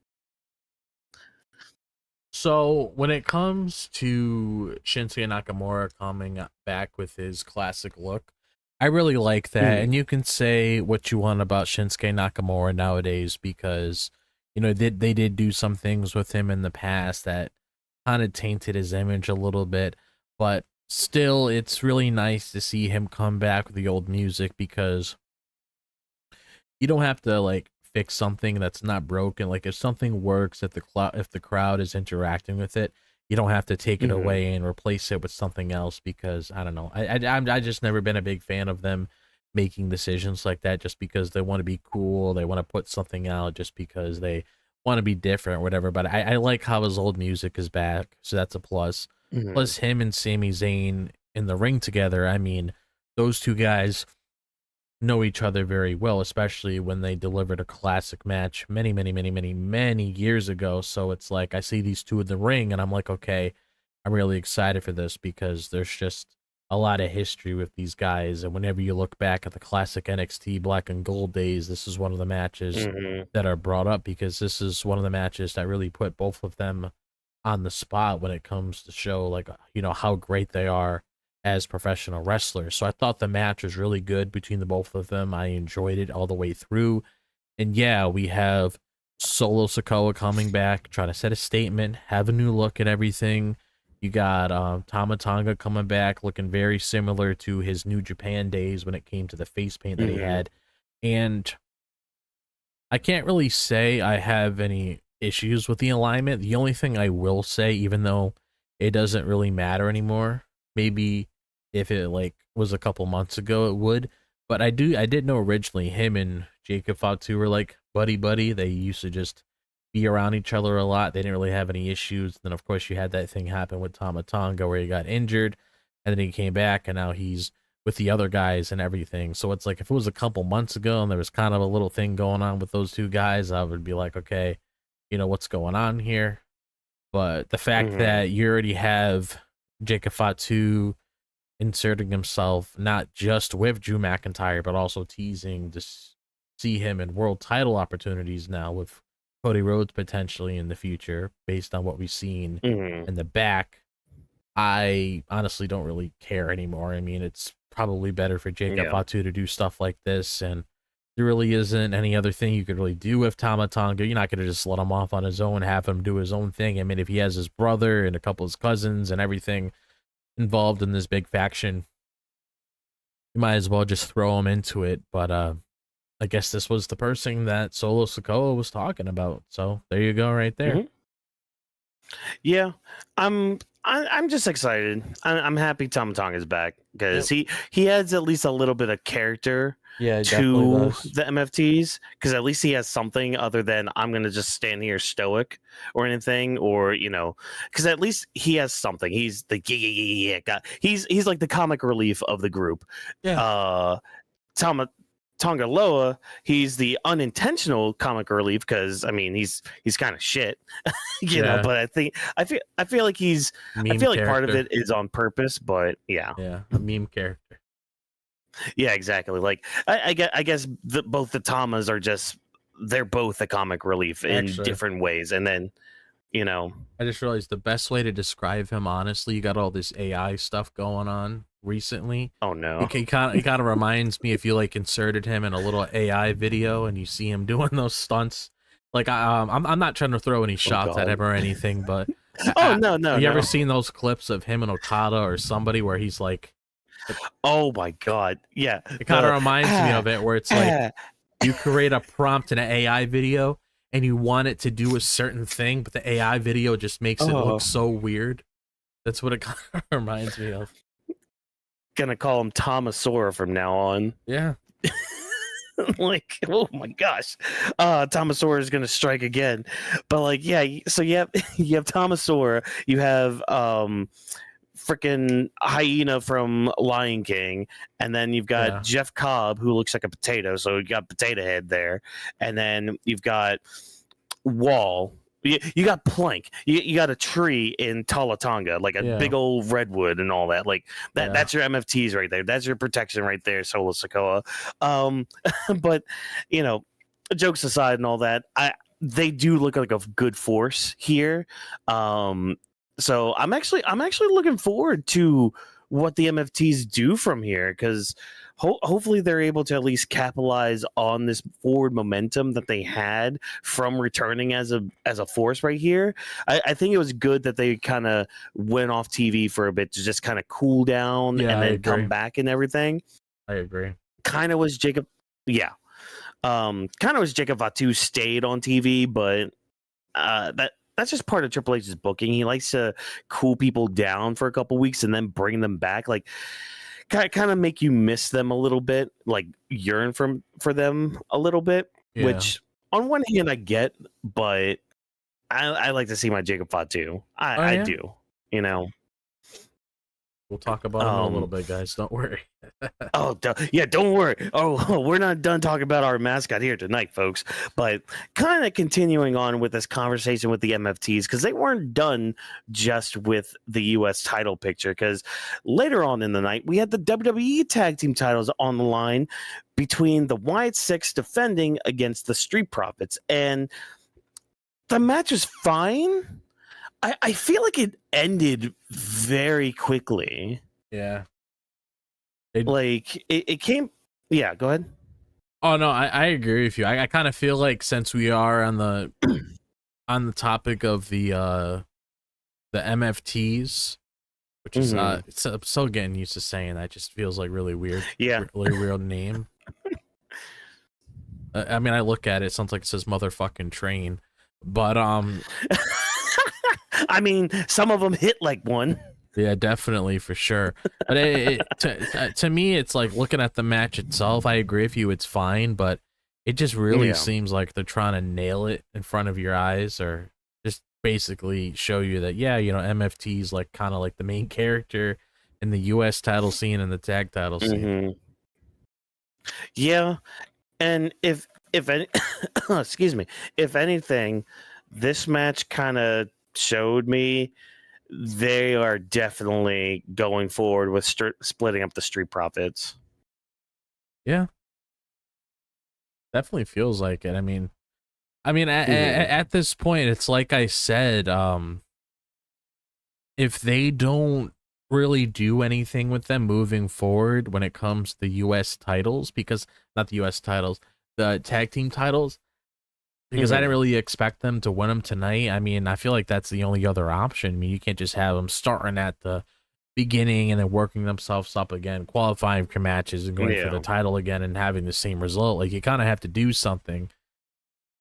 So when it comes to Shinsuke Nakamura coming back with his classic look, I really like that. And you can say what you want about Shinsuke Nakamura nowadays, because you know they did do some things with him in the past that kind of tainted his image a little bit, but still, it's really nice to see him come back with the old music, because you don't have to like fix something that's not broken. Like if something works, if the crowd is interacting with it, you don't have to take it away and replace it with something else, because I don't know. I just never been a big fan of them making decisions like that just because they want to be cool. They want to put something out just because they want to be different or whatever. But I like how his old music is back, so that's a plus. Plus him and Sami Zayn in the ring together. I mean, those two guys know each other very well, especially when they delivered a classic match many years ago. So it's like I see these two in the ring and I'm like, okay, I'm really excited for this, because there's just a lot of history with these guys. And whenever you look back at the classic NXT Black and Gold days, this is one of the matches that are brought up, because this is one of the matches that really put both of them on the spot when it comes to show, like, you know, how great they are as professional wrestlers. So I thought the match was really good between the both of them. I enjoyed it all the way through. And yeah, we have Solo Sikoa coming back, trying to set a statement, have a new look at everything. You got Tama Tonga coming back, looking very similar to his New Japan days when it came to the face paint that he had. And I can't really say I have any issues with the alignment. The only thing I will say, even though it doesn't really matter anymore, maybe if it like was a couple months ago, it would. But I did know originally him and Jacob Fatu were like buddy buddy. They used to just be around each other a lot. They didn't really have any issues. Then of course you had that thing happen with Tama Tonga where he got injured, and then he came back, and now he's with the other guys and everything. So it's like if it was a couple months ago and there was kind of a little thing going on with those two guys, I would be like, okay, you know what's going on here. But the fact that you already have Jacob Fatu inserting himself not just with Drew McIntyre, but also teasing to see him in world title opportunities now with Cody Rhodes potentially in the future, based on what we've seen in the back, I honestly don't really care anymore. I mean, it's probably better for Jacob Fatu to do stuff like this, and there really isn't any other thing you could really do with Tama Tonga. You're not going to just let him off on his own, have him do his own thing. I mean, if he has his brother and a couple of his cousins and everything involved in this big faction, you might as well just throw him into it. But I guess this was the person that Solo Sikoa was talking about. So there you go, right there. Yeah, I'm just excited. I'm happy Tama Tonga is back because he adds at least a little bit of character to the MFTs, because at least he has something other than I'm gonna just stand here stoic or anything, or you know, because at least he has something. He's the guy. He's like the comic relief of the group. Tonga Loa, he's the unintentional comic relief because I mean he's kind of shit, you know. But I feel like part of it is on purpose, but a meme character. Yeah, exactly. Like I guess both the Tamas are they're both a comic relief in different ways, and then you know. I just realized the best way to describe him, honestly, you got all this AI stuff going on recently. Oh no. He kind of reminds me if you like inserted him in a little AI video and you see him doing those stunts. Like I'm not trying to throw any shots at him or anything, but no. Have you ever seen those clips of him and Okada or somebody where he's like, oh my god, yeah. It kind of reminds me of it, where it's like you create a prompt in an AI video and you want it to do a certain thing, but the AI video just makes it look so weird. That's what it kind of reminds me of. Gonna call him Tomasaur from now on. Yeah. Like, oh my gosh. Tomasaur is gonna strike again. But like, yeah, so you have Tomasaur, you have freaking Hyena from Lion King, and then you've got Jeff Cobb, who looks like a potato, so you got Potato Head there, and then you've got Wall. You got Plank. You got a tree in Tonga, like a big old redwood and all that. Like that. That's your MFTs right there. That's your protection right there, Solo Sikoa. But you know, jokes aside and all that, they do look like a good force here. So I'm actually looking forward to what the MFTs do from here, because hopefully they're able to at least capitalize on this forward momentum that they had from returning as a force right here. I think it was good that they kind of went off TV for a bit to just kind of cool down and then come back and everything. I agree. Kind of was Jacob. Yeah. Kind of was Jacob Fatu stayed on TV, but that's just part of Triple H's booking. He likes to cool people down for a couple weeks and then bring them back, like kind of make you miss them a little bit, like yearn for them a little bit. Which on one hand I get, but I like to see my Jacob Fatu. I do, you know. We'll talk about him in a little bit, guys. Don't worry. Don't worry. Oh, we're not done talking about our mascot here tonight, folks. But kind of continuing on with this conversation with the MFTs, because they weren't done just with the U.S. title picture, because later on in the night, we had the WWE Tag Team titles on the line between the Wyatt Six defending against the Street Profits. And the match was fine. I feel like it ended very quickly. Yeah. It came. Yeah, go ahead. Oh no, I agree with you. I kind of feel like, since we are on the on the topic of the MFTs, which is I'm still getting used to saying that. It just feels like really weird. Yeah, really weird name. I mean, I look at it, it sounds like it says motherfucking train, but I mean, some of them hit like one. yeah, definitely for sure. But to me, it's like looking at the match itself. I agree with you, it's fine, but it just really seems like they're trying to nail it in front of your eyes, or just basically show you that MFT is like kind of like the main character in the U.S. title scene and the tag title scene. Yeah, and if any, excuse me, if anything, this match kind of showed me they are definitely going forward with splitting up the Street Profits. Yeah, definitely feels like it. I mean, at this point, it's like I said, if they don't really do anything with them moving forward when it comes to the U.S. titles, because not the U.S. titles, the tag team titles, because I didn't really expect them to win them tonight. I mean, I feel like that's the only other option. I mean, you can't just have them starting at the beginning and then working themselves up again, qualifying for matches and going for the title again and having the same result. Like, you kind of have to do something.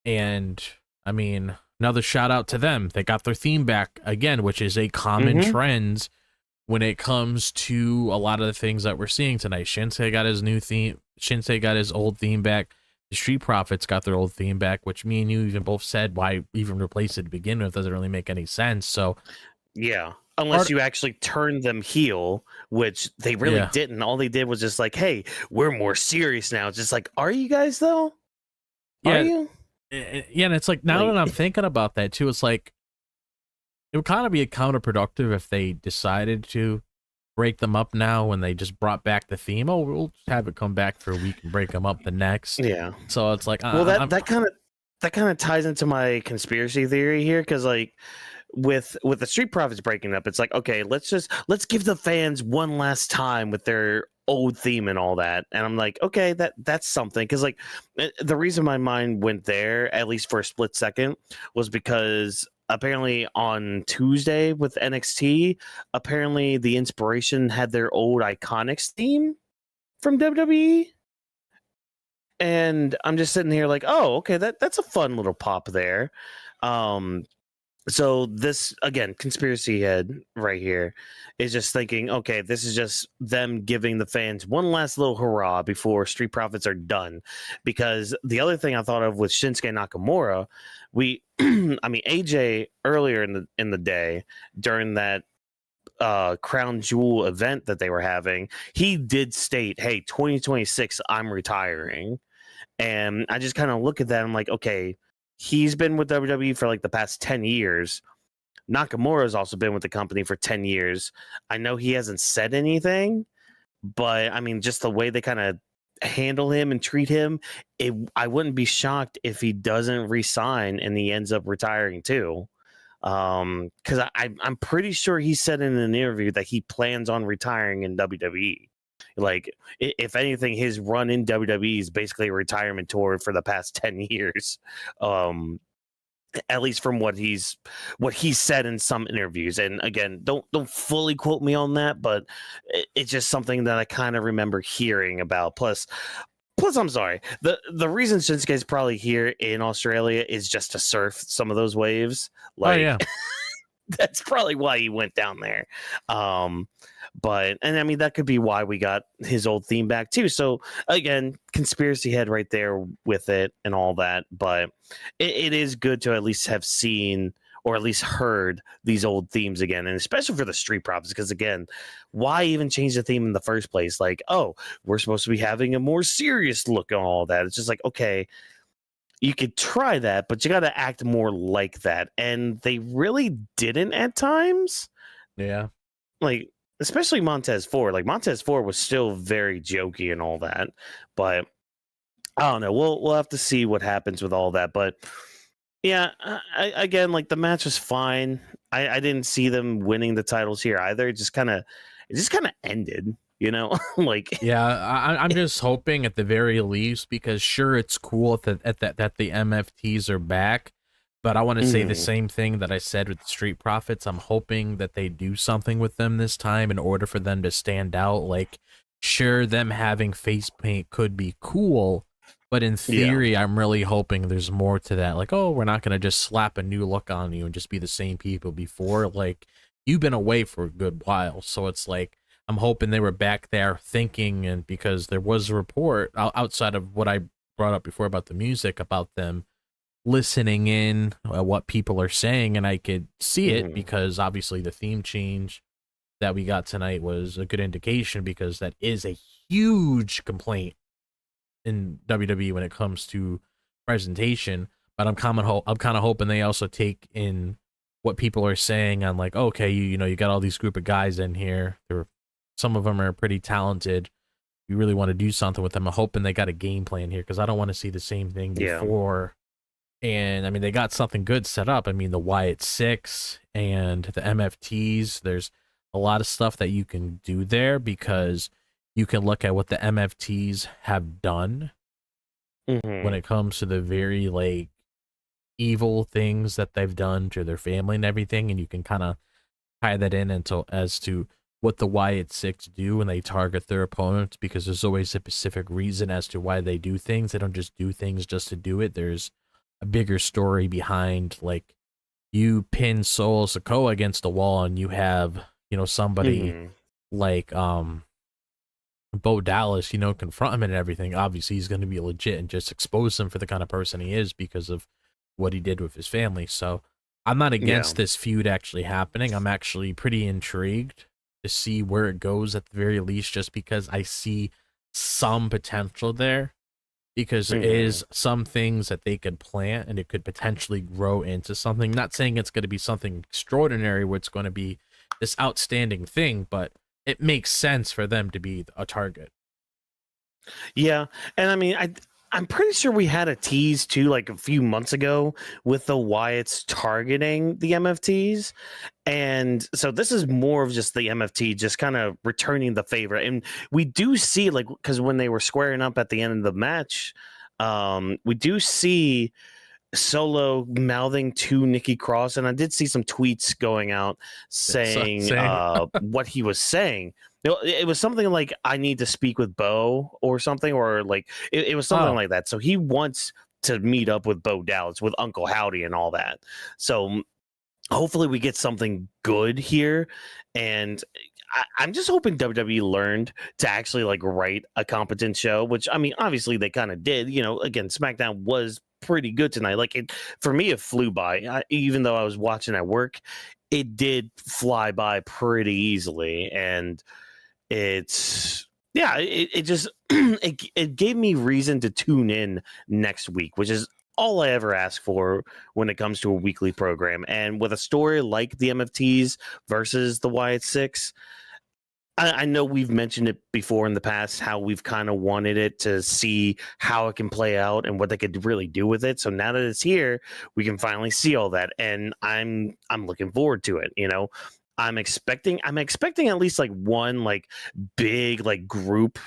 And I mean, another shout out to them. They got their theme back again, which is a common trend when it comes to a lot of the things that we're seeing tonight. Shinsuke got his new theme. Shinsuke got his old theme back. The Street Profits got their old theme back, which me and you even both said why even replace it to begin with doesn't really make any sense. So yeah, unless you actually turn them heel, which they really didn't. All they did was just like, hey, we're more serious now. It's just like, are you guys though? Are you? Yeah, and it's like, now that I'm thinking about that too, it's like it would kind of be counterproductive if they decided to break them up now when they just brought back the theme. Oh, we'll just have it come back for a week and break them up the next. Yeah. So it's like, well, that kind of ties into my conspiracy theory here, because like with the Street Profits breaking up, it's like, okay, let's give the fans one last time with their old theme and all that. And I'm like, okay, that's something, because like the reason my mind went there, at least for a split second, was because apparently on Tuesday with NXT, apparently the Inspiration had their old Iconics theme from WWE. And I'm just sitting here like, oh, okay, that's a fun little pop there. So this, again, conspiracy head right here is just thinking, okay, this is just them giving the fans one last little hurrah before Street Profits are done. Because the other thing I thought of with Shinsuke Nakamura, I mean, AJ earlier in the day during that Crown Jewel event that they were having, he did state, hey, 2026, I'm retiring. And I just kind of look at that, I'm like, okay, he's been with WWE for like the past 10 years. Nakamura's also been with the company for 10 years. I know he hasn't said anything, but I mean, just the way they kind of handle him and treat him, I wouldn't be shocked if he doesn't resign and he ends up retiring too. Because I'm pretty sure he said in an interview that he plans on retiring in WWE. Like, if anything, his run in WWE is basically a retirement tour for the past 10 years. At least from what he's said in some interviews. And again, don't fully quote me on that, but it's just something that I kind of remember hearing about. Plus, I'm sorry. The reason Shinsuke is probably here in Australia is just to surf some of those waves. Like, oh yeah. That's probably why he went down there. But I mean, that could be why we got his old theme back too. So again, conspiracy head right there with it and all that. But it is good to at least have seen or at least heard these old themes again, and especially for the Street Profits, because again, why even change the theme in the first place? Like, oh, we're supposed to be having a more serious look on all that. It's just like, okay, you could try that, but you got to act more like that. And they really didn't at times. Yeah. Like, especially Montez Ford. Like, Montez Ford was still very jokey and all that. But I don't know. We'll have to see what happens with all that. But yeah, again, like, the match was fine. I didn't see them winning the titles here either. It just kind of ended. You know, like, yeah, I'm just hoping at the very least, because sure, it's cool that the MFTs are back, but I want to say the same thing that I said with the Street Profits. I'm hoping that they do something with them this time in order for them to stand out. Like, sure, them having face paint could be cool, But in theory, I'm really hoping there's more to that. Like, oh, we're not going to just slap a new look on you and just be the same people before. Like, you've been away for a good while. So it's like, I'm hoping they were back there thinking, and because there was a report outside of what I brought up before about the music, about them listening in what people are saying, and I could see it because obviously the theme change that we got tonight was a good indication, because that is a huge complaint in WWE when it comes to presentation. But I'm kind of hoping they also take in what people are saying on, like, okay, you know, you got all these group of guys in here. Some of them are pretty talented. You really want to do something with them. I'm hoping they got a game plan here, because I don't want to see the same thing before. And I mean, they got something good set up. I mean, the Wyatt 6 and the MFTs, there's a lot of stuff that you can do there, because you can look at what the MFTs have done when it comes to the very, like, evil things that they've done to their family and everything, and you can kind of tie that in as to what the Wyatt 6 do when they target their opponents, because there's always a specific reason as to why they do things. They don't just do things just to do it. There's a bigger story behind, like, you pin Solo Sikoa against the wall and you have, you know, somebody like Bo Dallas, you know, confront him and everything. Obviously he's going to be legit and just expose him for the kind of person he is because of what he did with his family. So I'm not against this feud actually happening. I'm actually pretty intrigued to see where it goes at the very least, just because I see some potential there, because there is some things that they could plant and it could potentially grow into something. Not saying it's going to be something extraordinary where it's going to be this outstanding thing, but it makes sense for them to be a target. Yeah, and I mean, I'm pretty sure we had a tease too, like a few months ago, with the Wyatts targeting the MFTs, and so this is more of just the MFT just kind of returning the favor. And we do see, like, because when they were squaring up at the end of the match, we do see Solo mouthing to Nikki Cross, and I did see some tweets going out saying what he was saying. It was something like, I need to speak with Bo or something, or like it was something like that. So he wants to meet up with Bo Dallas, with Uncle Howdy and all that. So hopefully we get something good here. And I'm just hoping WWE learned to actually, like, write a competent show, which, I mean, obviously they kind of did. You know, again, SmackDown was pretty good tonight. Like, for me, it flew by. Even though I was watching at work, it did fly by pretty easily. And it's, yeah, it just it gave me reason to tune in next week, which is all I ever ask for when it comes to a weekly program. And with a story like the MFTs versus the Wyatt 6, I know we've mentioned it before in the past, how we've kind of wanted it to see how it can play out and what they could really do with it. So now that it's here, we can finally see all that, and I'm looking forward to it. You know, I'm expecting at least like one, like, big, like, group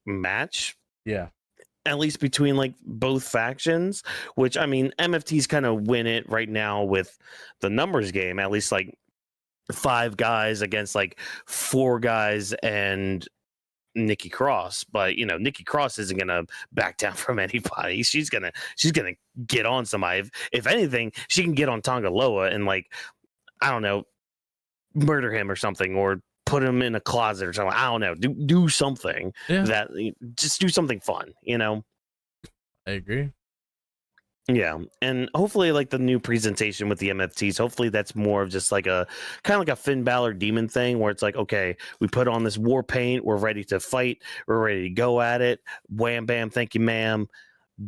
match. Yeah. At least between, like, both factions, which, I mean, MFTs kind of win it right now with the numbers game, at least, like, 5 guys against, like, 4 guys and Nikki Cross. But, you know, Nikki Cross isn't gonna back down from anybody. She's gonna get on somebody. If anything, she can get on Tonga Loa and, like, I don't know, murder him or something, or put him in a closet or something. I don't know. Do something that, just do something fun, you know? I agree. Yeah. And hopefully, like, the new presentation with the MFTs, hopefully that's more of just like a kind of like a Finn Balor Demon thing, where it's like, okay, we put on this war paint, we're ready to fight, we're ready to go at it. Wham, bam, thank you, ma'am.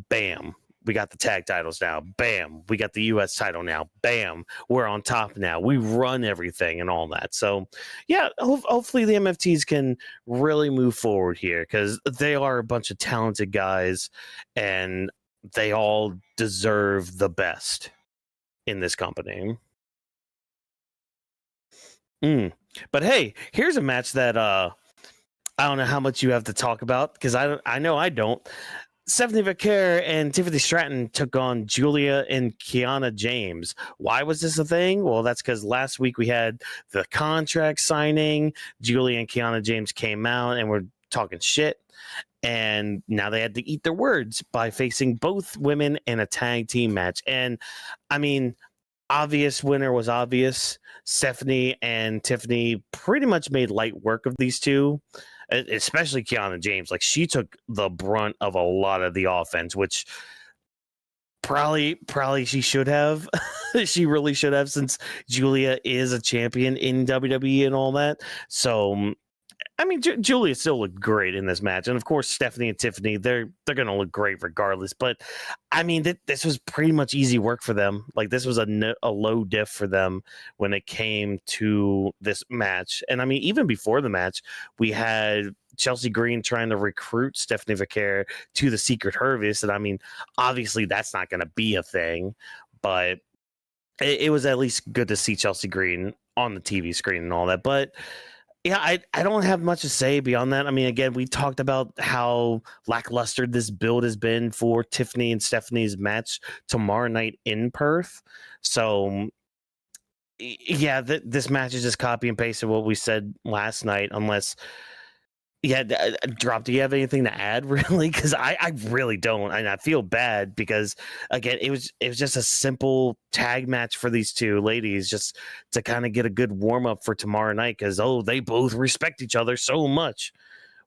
Bam. We got the tag titles now. Bam. We got the US title now. Bam. We're on top now. We run everything and all that. So, yeah, hopefully the MFTs can really move forward here, because they are a bunch of talented guys, and they all deserve the best in this company. But hey, here's a match that I don't know how much you have to talk about, because I know I don't. Stephanie Vaquer and Tiffany Stratton took on Giulia and Kiana James. Why was this a thing? Well, that's because last week we had the contract signing. Giulia and Kiana James came out and were talking shit. And now they had to eat their words by facing both women in a tag team match. And I mean, obvious winner was obvious. Stephanie and Tiffany pretty much made light work of these two, especially Kiana James. Like, she took the brunt of a lot of the offense, which probably she should have. She really should have, since Giulia is a champion in WWE and all that. So I mean, Giulia still looked great in this match, and of course, Stephanie and Tiffany, they're going to look great regardless. But I mean, this was pretty much easy work for them. Like, this was a low diff for them when it came to this match. And I mean, even before the match, we had Chelsea Green trying to recruit Stephanie Vaquer to the Secret Harvest, and I mean, obviously, that's not going to be a thing, but it was at least good to see Chelsea Green on the TV screen and all that. But yeah, I don't have much to say beyond that. I mean, again, we talked about how lackluster this build has been for Tiffany and Stephanie's match tomorrow night in Perth. So, yeah, this match is just copy and paste of what we said last night, unless... Yeah, Drop, do you have anything to add, really? Because I really don't, and I feel bad because, again, it was just a simple tag match for these two ladies, just to kind of get a good warm up for tomorrow night. Because they both respect each other so much.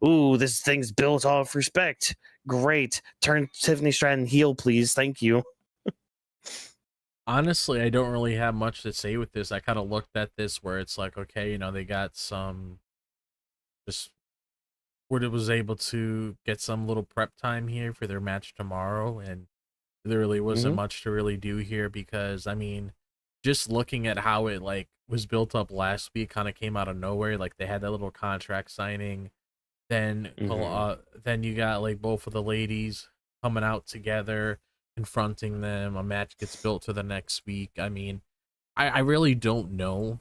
Ooh, this thing's built off respect. Great. Turn Tiffany Stratton heel, please. Thank you. Honestly, I don't really have much to say with this. I kind of looked at this where it's like, okay, they got some just Wood was able to get some little prep time here for their match tomorrow, and there really wasn't much to really do here because, I mean, just looking at how it was built up last week, kind of came out of nowhere. Like, they had that little contract signing, then then you got both of the ladies coming out together, confronting them. A match gets built to the next week. I mean, I really don't know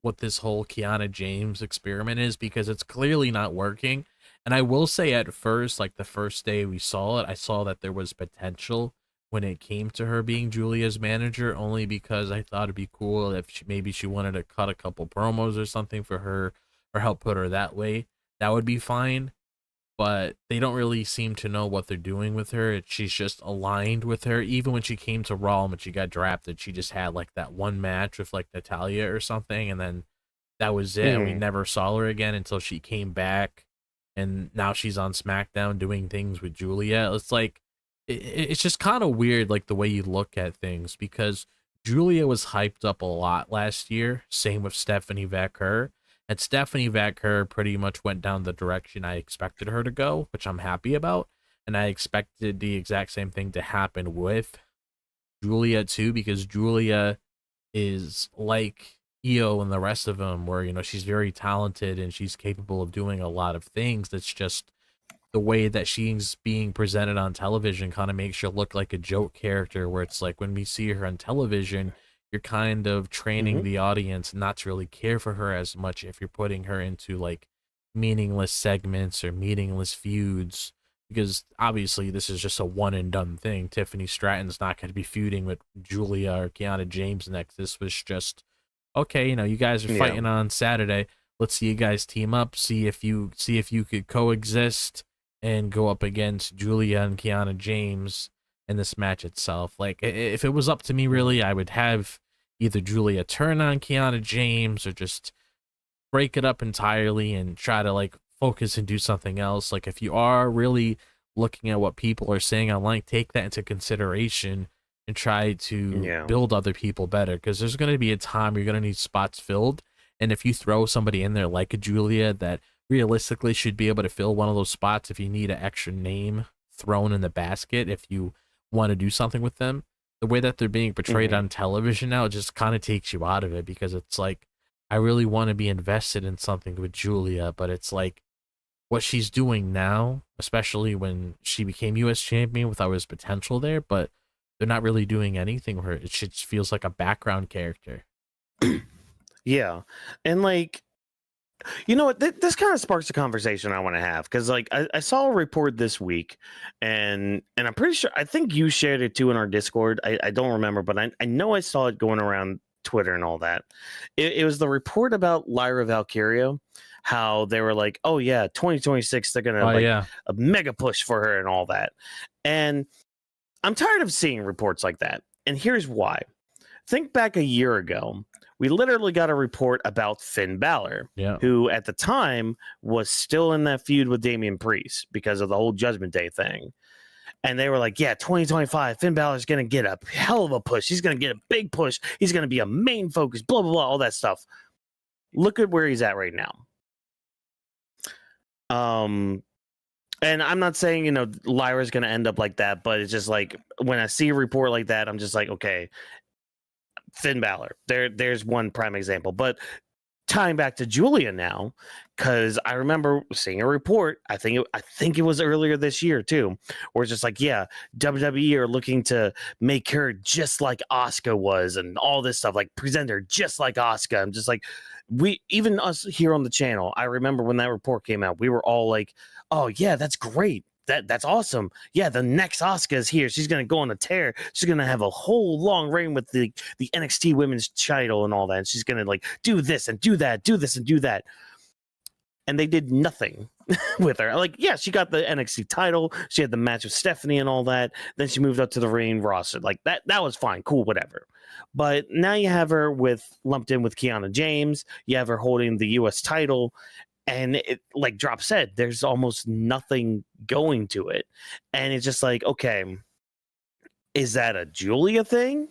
what this whole Kiana James experiment is, because it's clearly not working. And I will say, at first, the first day we saw it, I saw that there was potential when it came to her being Giulia's manager, only because I thought it'd be cool if maybe she wanted to cut a couple promos or something for her, or help put her that way. That would be fine. But they don't really seem to know what they're doing with her. She's just aligned with her. Even when she came to Raw and when she got drafted, she just had that one match with Natalia or something, and then that was it. And we never saw her again until she came back, and now she's on SmackDown doing things with Giulia. It's it's just kind of weird, the way you look at things, because Giulia was hyped up a lot last year. Same with Stephanie Vaquer. And Stephanie Vaquer pretty much went down the direction I expected her to go, which I'm happy about. And I expected the exact same thing to happen with Giulia too, because Giulia is like Io and the rest of them, where, she's very talented and she's capable of doing a lot of things. That's just the way that she's being presented on television kind of makes her look like a joke character, where it's when we see her on television, you're kind of training the audience not to really care for her as much if you're putting her into meaningless segments or meaningless feuds, because obviously this is just a one and done thing. Tiffany Stratton's not going to be feuding with Giulia or Kiana James next. This was just, okay, you guys are fighting on Saturday. Let's see you guys team up, see if you could coexist and go up against Giulia and Kiana James in this match itself. If it was up to me, really, I would have either Giulia turn on Kiana James or just break it up entirely and try to focus and do something else. If you are really looking at what people are saying online, take that into consideration and try to build other people better, because there's going to be a time you're going to need spots filled. And if you throw somebody in there like a Giulia that realistically should be able to fill one of those spots, if you need an extra name thrown in the basket, if you want to do something with them, the way that they're being portrayed on television now, it just kind of takes you out of it, because it's I really want to be invested in something with Giulia, but it's what she's doing now, especially when she became U.S. champion, without his potential there, but they're not really doing anything with her. It just feels like a background character. Yeah. And you know what? This kind of sparks a conversation I want to have, because I saw a report this week, and I'm pretty sure, I think you shared it too in our Discord. I don't remember, but I know I saw it going around Twitter and all that. It was the report about Lyra Valkyria, how they were like, oh yeah, 2026 they're gonna a mega push for her and all that. And I'm tired of seeing reports like that. And here's why. Think back a year ago, we literally got a report about Finn Balor, who at the time was still in that feud with Damian Priest because of the whole Judgment Day thing. And they were like, yeah, 2025, Finn Balor's going to get a hell of a push. He's going to get a big push. He's going to be a main focus, blah, blah, blah, all that stuff. Look at where he's at right now. And I'm not saying, Lyra's going to end up like that, but it's just like when I see a report like that, I'm just like, okay, Finn Balor. There's one prime example. But tying back to Giulia now, because I remember seeing a report, I think it was earlier this year too, where it's just like, yeah, WWE are looking to make her just like Asuka was and all this stuff, like present her just like Asuka. I'm just like, even us here on the channel, I remember when that report came out, we were all like, oh yeah, that's great. That's awesome. Yeah, the next Asuka is here. She's gonna go on a tear. She's gonna have a whole long reign with the NXT Women's title and all that. And she's gonna like do this and do that, do this and do that. And they did nothing with her. Like, yeah, she got the NXT title. She had the match with Stephanie and all that. Then she moved up to the main roster. Like that was fine, cool, whatever. But now you have her lumped in with Kiana James. You have her holding the US title. And it, like Drop said, there's almost nothing going to it. And it's just like, okay, is that a Giulia thing?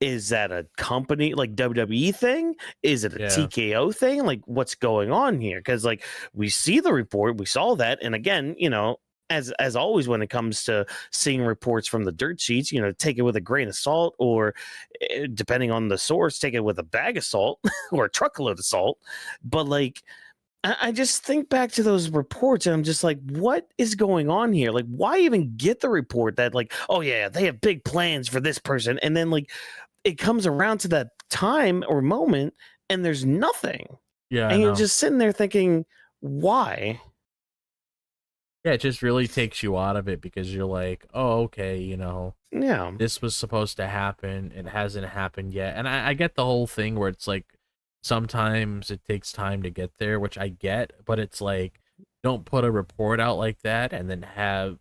Is that a company like WWE thing? Is it a TKO thing? Like, what's going on here? Because like we see the report, we saw that. And again, as always, when it comes to seeing reports from the dirt sheets, take it with a grain of salt, or depending on the source, take it with a bag of salt or a truckload of salt. But like, I just think back to those reports and I'm just like, what is going on here? Like, why even get the report that like, oh yeah, they have big plans for this person. And then like it comes around to that time or moment and there's nothing. Yeah. And you're just sitting there thinking, why? Yeah, it just really takes you out of it because you're like, oh, okay, yeah, this was supposed to happen. It hasn't happened yet. And I get the whole thing where it's like, sometimes it takes time to get there, which I get, but it's like, don't put a report out like that and then have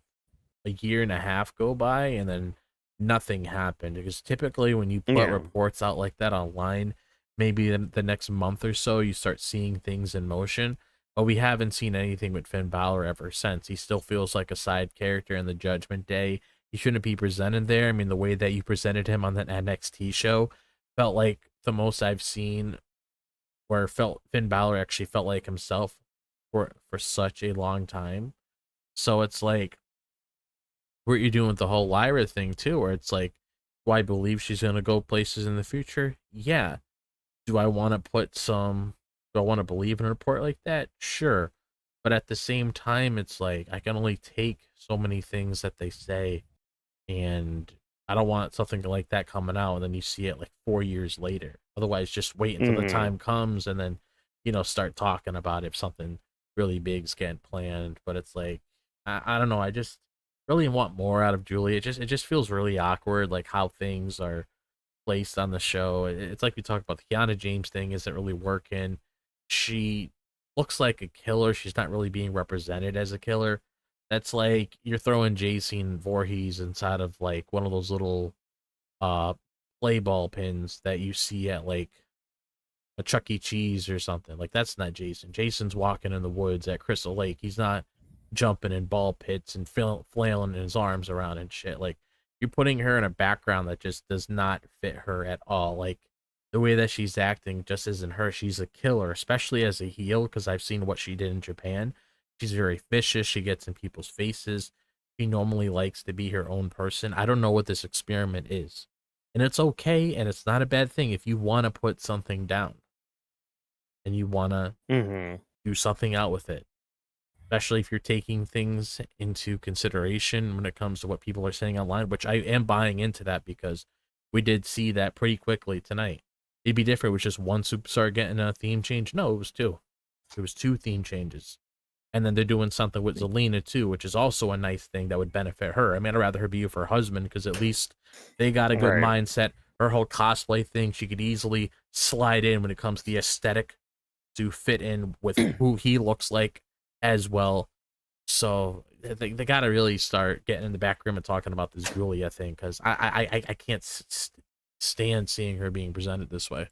a year and a half go by and then nothing happened. Because typically when you put reports out like that online, maybe the next month or so, you start seeing things in motion. But we haven't seen anything with Finn Balor ever since. He still feels like a side character in the Judgment Day. He shouldn't be presented there. I mean, the way that you presented him on that NXT show felt like the most I've seen where Finn Balor actually felt like himself for such a long time. So it's like what you're doing with the whole Lyra thing too, where it's like, do I believe she's gonna go places in the future? Yeah. Do I want to believe in a report like that? Sure. But at the same time, it's like I can only take so many things that they say, and I don't want something like that coming out and then you see it like 4 years later. Otherwise, just wait until the time comes and then, start talking about if something really big's getting planned. But it's like, I don't know. I just really want more out of Giulia. It just feels really awkward, like how things are placed on the show. It's like we talked about the Kiana James thing isn't really working. She looks like a killer. She's not really being represented as a killer. That's like you're throwing Jason Voorhees inside of like one of those little play ball pins that you see at like a Chuck E. Cheese or something. Like that's not Jason. Jason's walking in the woods at Crystal Lake. He's not jumping in ball pits and flailing his arms around and shit. Like you're putting her in a background that just does not fit her at all. Like the way that she's acting just isn't her. She's a killer, especially as a heel, because I've seen what she did in Japan. She's very vicious. She gets in people's faces. She normally likes to be her own person. I don't know what this experiment is. And it's okay, and it's not a bad thing if you want to put something down. And you want to do something out with it. Especially if you're taking things into consideration when it comes to what people are saying online, which I am buying into that because we did see that pretty quickly tonight. It'd be different with just one superstar getting a theme change. No, it was two. It was 2 theme changes. And then they're doing something with Zelina too, which is also a nice thing that would benefit her. I mean, I'd rather her be with her husband because at least they got a good mindset. Her whole cosplay thing, she could easily slide in when it comes to the aesthetic to fit in with who he looks like as well. So they got to really start getting in the back room and talking about this Giulia thing, because I can't stand seeing her being presented this way.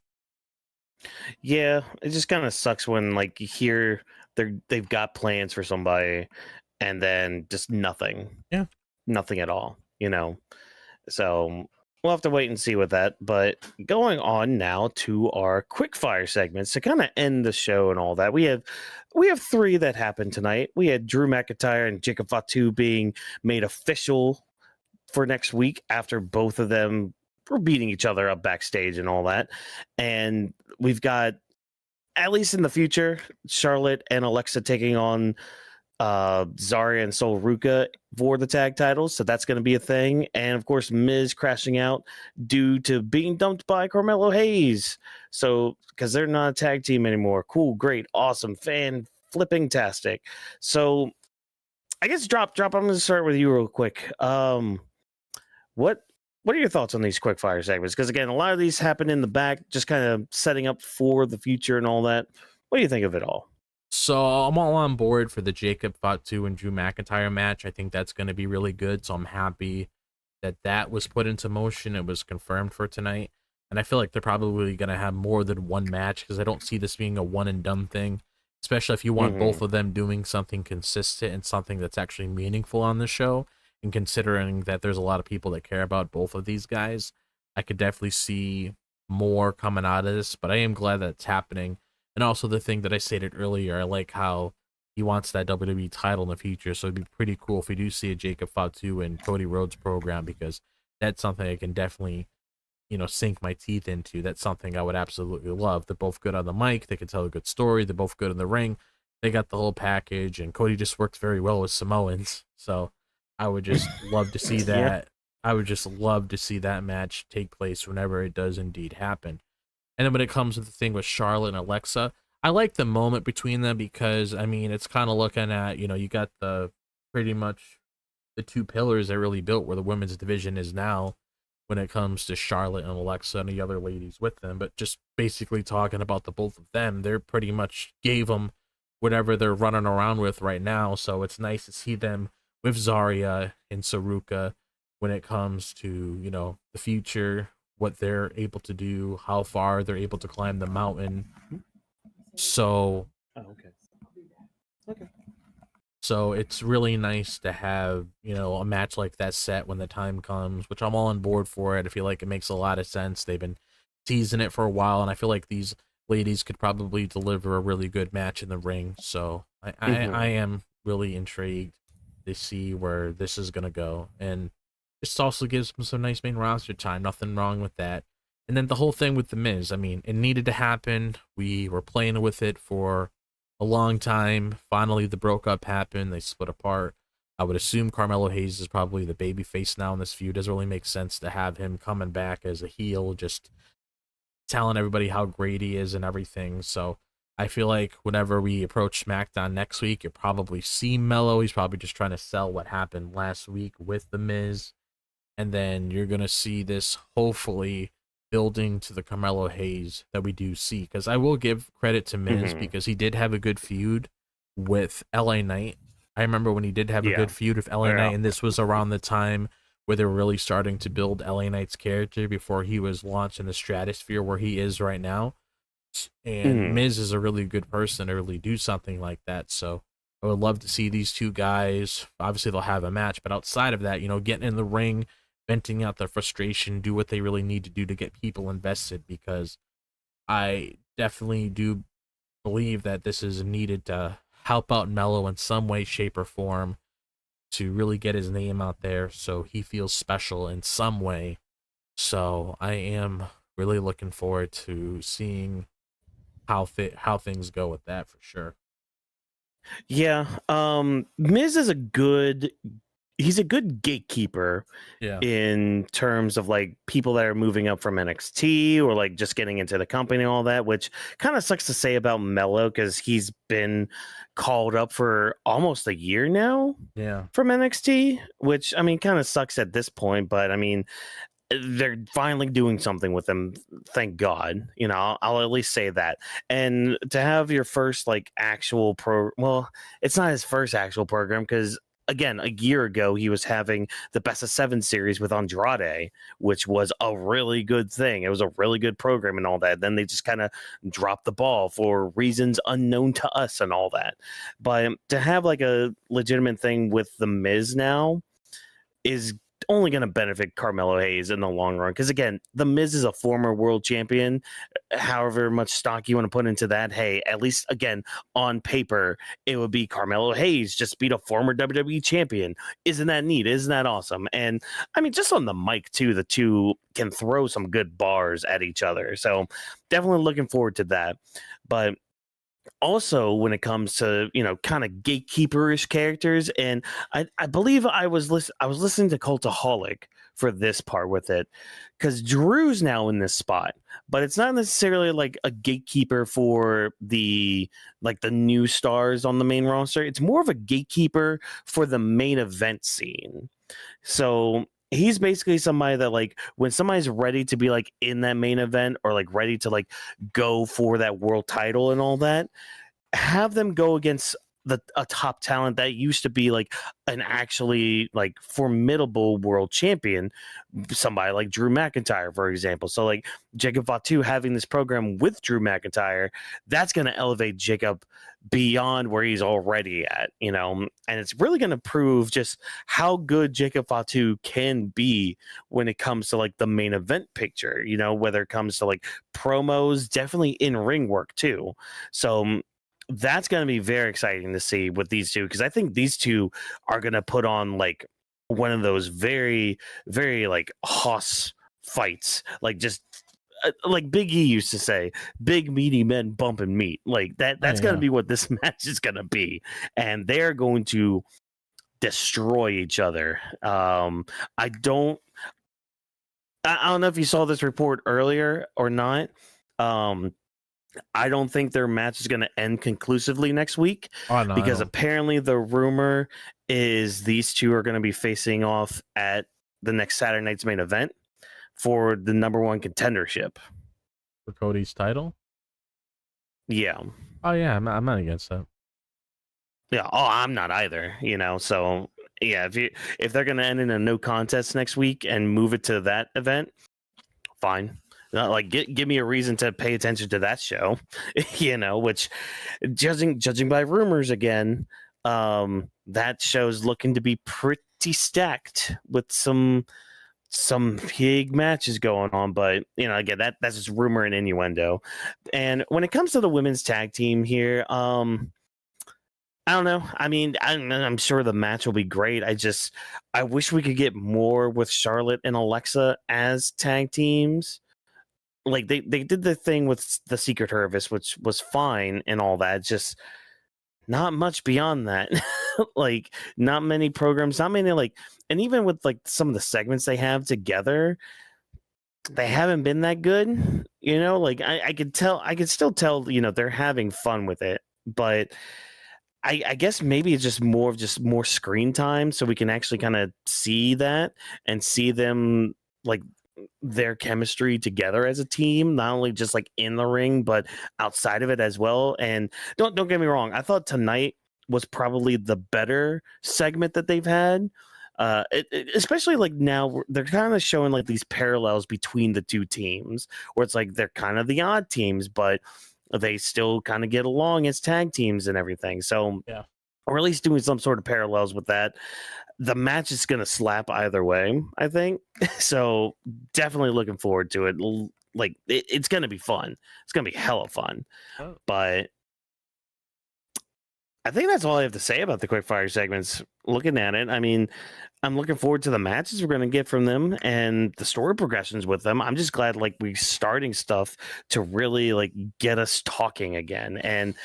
Yeah, it just kind of sucks when like you hear they've got plans for somebody and then just nothing. Yeah. Nothing at all, you know. So we'll have to wait and see with that. But going on now to our quickfire segments to kind of end the show and all that. We have 3 that happened tonight. We had Drew McIntyre and Jacob Fatu being made official for next week after both of them were beating each other up backstage and all that. And we've got, at least in the future, Charlotte and Alexa taking on Zarya and Sol Ruka for the tag titles, so that's going to be a thing. And of course, Miz crashing out due to being dumped by Carmelo Hayes, so because they're not a tag team anymore. Cool, great, awesome, fan flipping tastic. So I guess drop I'm going to start with you real quick. What are your thoughts on these quickfire segments? Because again, a lot of these happen in the back, just kind of setting up for the future and all that. What do you think of it all? So I'm all on board for the Jacob Fatu and Drew McIntyre match. I think that's going to be really good. So I'm happy that was put into motion. It was confirmed for tonight. And I feel like they're probably going to have more than one match, because I don't see this being a one and done thing, especially if you want both of them doing something consistent and something that's actually meaningful on the show. And considering that there's a lot of people that care about both of these guys, I could definitely see more coming out of this, but I am glad that it's happening. And also the thing that I stated earlier, I like how he wants that WWE title in the future, so it'd be pretty cool if we do see a Jacob Fatu and Cody Rhodes program, because that's something I can definitely, sink my teeth into. That's something I would absolutely love. They're both good on the mic, they can tell a good story, they're both good in the ring, they got the whole package, and Cody just works very well with Samoans, so I would just love to see that. I would just love to see that match take place whenever it does indeed happen. And then when it comes to the thing with Charlotte and Alexa, I like the moment between them, because, I mean, it's kind of looking at, you got pretty much the 2 pillars that really built where the women's division is now when it comes to Charlotte and Alexa and the other ladies with them. But just basically talking about the both of them, they're pretty much gave them whatever they're running around with right now. So it's nice to see them with Zarya and Saruka when it comes to, the future, what they're able to do, how far they're able to climb the mountain. So, so it's really nice to have, a match like that set when the time comes, which I'm all on board for it. I feel like it makes a lot of sense. They've been teasing it for a while, and I feel like these ladies could probably deliver a really good match in the ring. So I am really intrigued to see where this is going to go. And this also gives them some nice main roster time. Nothing wrong with that. And then the whole thing with The Miz, I mean, it needed to happen. We were playing with it for a long time. Finally, the broke up happened. They split apart. I would assume Carmelo Hayes is probably the baby face now in this feud. It doesn't really make sense to have him coming back as a heel, just telling everybody how great he is and everything. So I feel like whenever we approach SmackDown next week, you'll probably see Melo. He's probably just trying to sell what happened last week with The Miz. And then you're going to see this hopefully building to the Carmelo Hayes that we do see. Because I will give credit to Miz because he did have a good feud with LA Knight. I remember when he did have a good feud with LA Knight, and this was around the time where they were really starting to build LA Knight's character before he was launched in the stratosphere where he is right now. And Miz is a really good person to really do something like that. So I would love to see these two guys. Obviously, they'll have a match, but outside of that, getting in the ring, venting out their frustration, do what they really need to do to get people invested, because I definitely do believe that this is needed to help out Melo in some way, shape, or form to really get his name out there so he feels special in some way. So I am really looking forward to seeing how things go with that for sure. Yeah, Miz is he's a good gatekeeper in terms of like people that are moving up from NXT or like just getting into the company and all that, which kind of sucks to say about Melo because he's been called up for almost a year now from NXT, which I mean kind of sucks at this point, but I mean they're finally doing something with them. Thank God. I'll at least say that. And to have your first like actual well, it's not his first actual program because again, a year ago he was having the Best of 7 series with Andrade, which was a really good thing. It was a really good program and all that. Then they just kind of dropped the ball for reasons unknown to us and all that. But to have like a legitimate thing with the Miz now is only going to benefit Carmelo Hayes in the long run. Because again, the Miz is a former world champion. However much stock you want to put into that, hey, at least again on paper, it would be Carmelo Hayes just beat a former WWE champion. Isn't that neat? Isn't that awesome? And I mean, just on the mic too, the two can throw some good bars at each other. So definitely looking forward to that. But also when it comes to kind of gatekeeperish characters, and I believe I was listening to Cultaholic for this part with it, because Drew's now in this spot, but it's not necessarily like a gatekeeper for the new stars on the main roster. It's more of a gatekeeper for the main event scene. So he's basically somebody that like when somebody's ready to be like in that main event or like ready to like go for that world title and all that, have them go against a top talent that used to be like an actually like formidable world champion, somebody like Drew McIntyre, for example. So like Jacob Fatu having this program with Drew McIntyre, that's going to elevate Jacob beyond where he's already at, and it's really going to prove just how good Jacob Fatu can be when it comes to like the main event picture, whether it comes to like promos, definitely in ring work too. So that's going to be very exciting to see with these two, because I think these two are going to put on like one of those very, very like hoss fights, like just like Big E used to say, big meaty men bumping meat. Like that's going to be what this match is going to be, and they're going to destroy each other. I don't know if you saw this report earlier or not. I don't think their match is going to end conclusively next week, because apparently the rumor is these two are going to be facing off at the next Saturday night's main event for the #1 contendership for Cody's title. Yeah. Oh yeah, I'm not against that. Yeah. Oh, I'm not either. So yeah, if they're going to end in a no contest next week and move it to that event, fine. Like give me a reason to pay attention to that show, which judging by rumors again, that show's looking to be pretty stacked with some big matches going on. But again, that's just rumor and innuendo. And when it comes to the women's tag team here, I don't know. I mean, I'm sure the match will be great. I wish we could get more with Charlotte and Alexa as tag teams. Like they did the thing with the Secret Service, which was fine and all that. Just not much beyond that. Like not many programs, not many like, and even with like some of the segments they have together, they haven't been that good. Like I could still tell, they're having fun with it, but I guess maybe it's just more screen time so we can actually kind of see that and see them like their chemistry together as a team, not only just like in the ring but outside of it as well. And don't get me wrong, I thought tonight was probably the better segment that they've had, especially like now they're kind of showing like these parallels between the two teams where it's like they're kind of the odd teams but they still kind of get along as tag teams and everything. So yeah, or at least doing some sort of parallels with that. The match is going to slap either way, I think. So definitely looking forward to it. Like it's going to be fun. It's going to be hella fun. Oh. But I think that's all I have to say about the Quickfire segments. Looking at it, I mean, I'm looking forward to the matches we're going to get from them and the story progressions with them. I'm just glad like we're starting stuff to really like get us talking again. And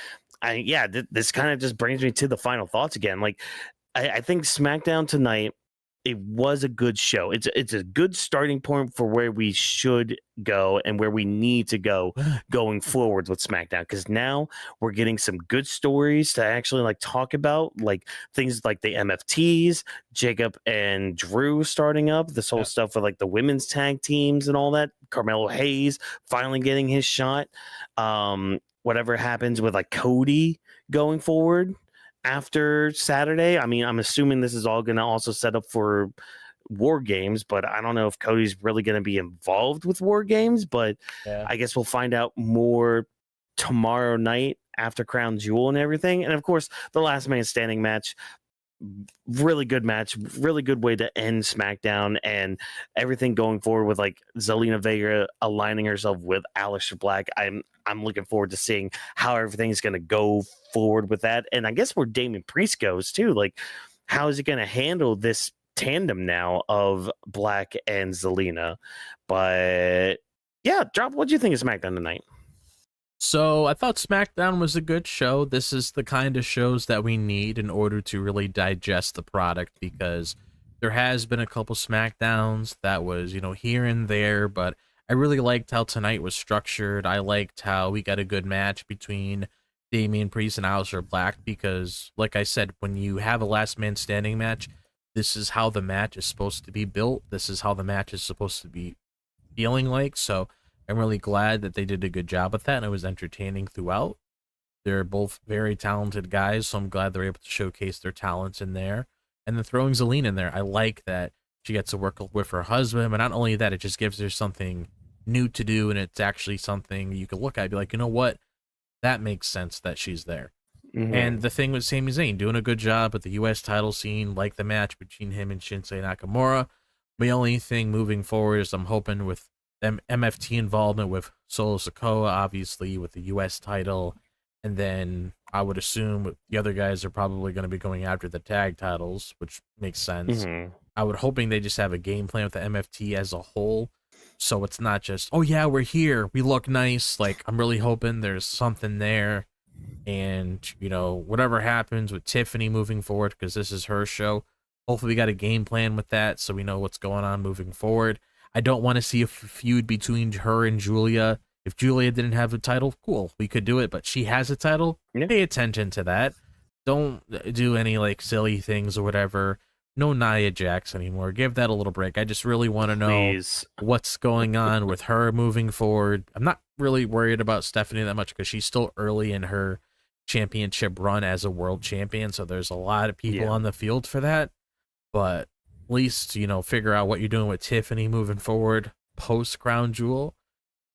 this kind of just brings me to the final thoughts again. Like I think SmackDown tonight it was a good show. It's a good starting point for where we should go and where we need to go going forward with SmackDown, because now we're getting some good stories to actually like talk about, like things like the MFTs, Jacob and Drew starting up, this whole stuff with like the women's tag teams and all that. Carmelo Hayes finally getting his shot. Whatever happens with like Cody going forward after Saturday. I mean, I'm assuming this is all going to also set up for War Games, but I don't know if Cody's really going to be involved with War Games, but I guess we'll find out more tomorrow night after Crown Jewel and everything. And of course, the last man standing match, really good match, really good way to end SmackDown, and everything going forward with like Zelina Vega aligning herself with Aleister Black. I'm looking forward to seeing how everything's going to go forward with that. And I guess where Damian Priest goes too, like how is he going to handle this tandem now of Black and Zelina? But yeah, Drop, what do you think of SmackDown tonight? So I thought SmackDown was a good show. This is the kind of shows that we need in order to really digest the product, because there has been a couple SmackDowns that was, here and there, but I really liked how tonight was structured. I liked how we got a good match between Damian Priest and Aleister Black, because, like I said, when you have a last man standing match, this is how the match is supposed to be built. This is how the match is supposed to be feeling like. So I'm really glad that they did a good job with that, and it was entertaining throughout. They're both very talented guys, so I'm glad they're able to showcase their talents in there. And then throwing Zelina in there, I like that she gets to work with her husband, but not only that, it just gives her something new to do, and it's actually something you can look at and be like, you know what? That makes sense that she's there. Mm-hmm. And the thing with Sami Zayn, doing a good job with the U.S. title scene, like the match between him and Shinsuke Nakamura. The only thing moving forward is I'm hoping with MFT involvement with Solo Sikoa, obviously, with the U.S. title, and then I would assume the other guys are probably going to be going after the tag titles, which makes sense. Mm-hmm. I would hoping they just have a game plan with the MFT as a whole, so it's not just, oh yeah, we're here, we look nice. Like, I'm really hoping there's something there, and whatever happens with Tiffany moving forward, because this is her show, hopefully we got a game plan with that so we know what's going on moving forward. I don't want to see a feud between her and Giulia. If Giulia didn't have a title, cool, we could do it, but she has a title. Yeah. Pay attention to that. Don't do any like silly things or whatever. No Nia Jax anymore. Give that a little break. I just really want to know what's going on with her moving forward. I'm not really worried about Stephanie that much because she's still early in her championship run as a world champion, so there's a lot of people on the field for that. But at least, figure out what you're doing with Tiffany moving forward post Crown Jewel.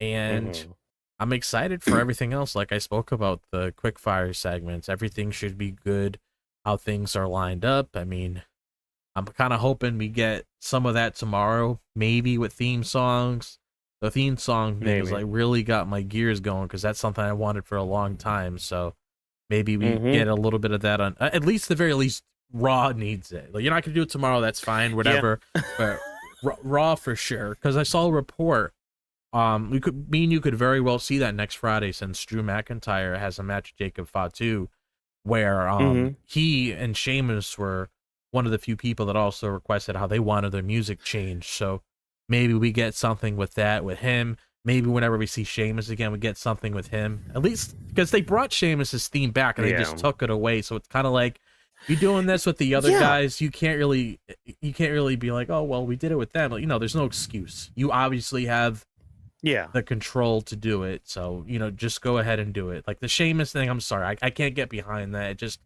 And I'm excited for everything else. Like I spoke about the Quickfire segments, everything should be good, how things are lined up. I mean, I'm kind of hoping we get some of that tomorrow, maybe with theme songs. The theme song is like really got my gears going, because that's something I wanted for a long time. So maybe we get a little bit of that on, at least the very least, Raw needs it. Like, you're not gonna do it tomorrow, that's fine, whatever. But Raw for sure, because I saw a report. Me and you could very well see that next Friday, since Drew McIntyre has a match with Jacob Fatu, where he and Sheamus were one of the few people that also requested how they wanted their music changed. So maybe we get something with that with him. Maybe whenever we see Sheamus again, we get something with him. At least because they brought Sheamus's theme back and they just took it away. So it's kind of like, you're doing this with the other guys. You can't really be like, oh well, we did it with them. Like, there's no excuse. You obviously have the control to do it. So just go ahead and do it. Like the Sheamus thing, I'm sorry, I can't get behind that. It just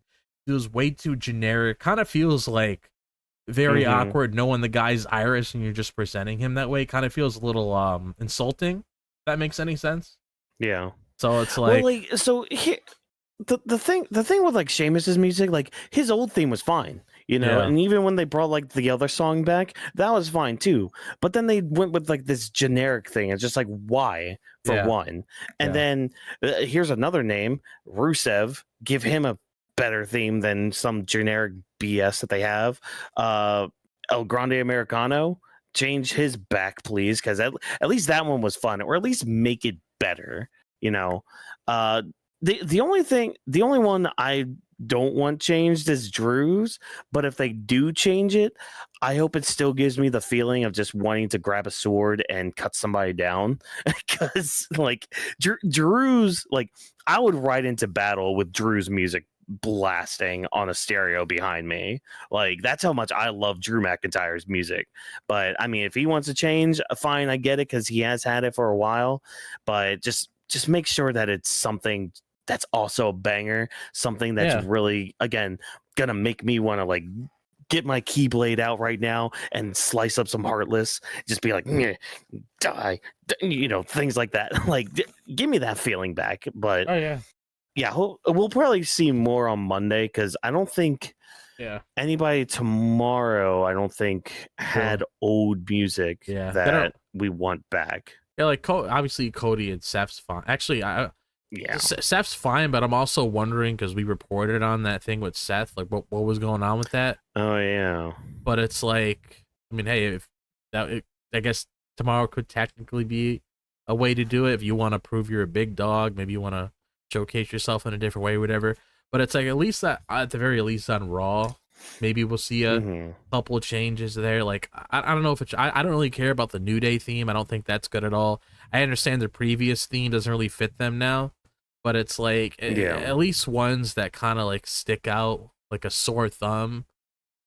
feels way too generic. Kind of feels like very awkward knowing the guy's Irish and you're just presenting him that way. Kind of feels a little insulting. If that makes any sense? Yeah. So it's like, well, like, so here, the thing with like Sheamus's music, like his old theme was fine, and even when they brought like the other song back, that was fine too. But then they went with like this generic thing. It's just like, why for one? And then here's another name, Rusev. Give him a better theme than some generic BS that they have. El Grande Americano, change his back, please, because at least that one was fun, or at least make it better. The only one I don't want changed is Drew's, but if they do change it, I hope it still gives me the feeling of just wanting to grab a sword and cut somebody down. Because like Drew's, like I would ride into battle with Drew's music blasting on a stereo behind me. Like that's how much I love Drew McIntyre's music. But I mean, if he wants to change, fine, I get it because he has had it for a while. But just make sure that it's something that's also a banger, something that's really, again, gonna make me want to like get my keyblade out right now and slice up some Heartless, just be like, die, you know, things like that. Like, give me that feeling back. But we'll probably see more on Monday because I don't think anybody tomorrow, I don't think, had old music that we want back. Yeah, like obviously Cody and Seth's fine. Actually, Seth's fine, but I'm also wondering because we reported on that thing with Seth, like what was going on with that. Oh yeah, but it's like, I mean, hey, I guess tomorrow could technically be a way to do it if you want to prove you're a big dog. Maybe you want to showcase yourself in a different way, or whatever. But it's like at least that at the very least on Raw, maybe we'll see a couple of changes there. Like I don't know if it's I don't really care about the New Day theme. I don't think that's good at all. I understand the previous theme doesn't really fit them now. But it's like at least ones that kind of like stick out like a sore thumb.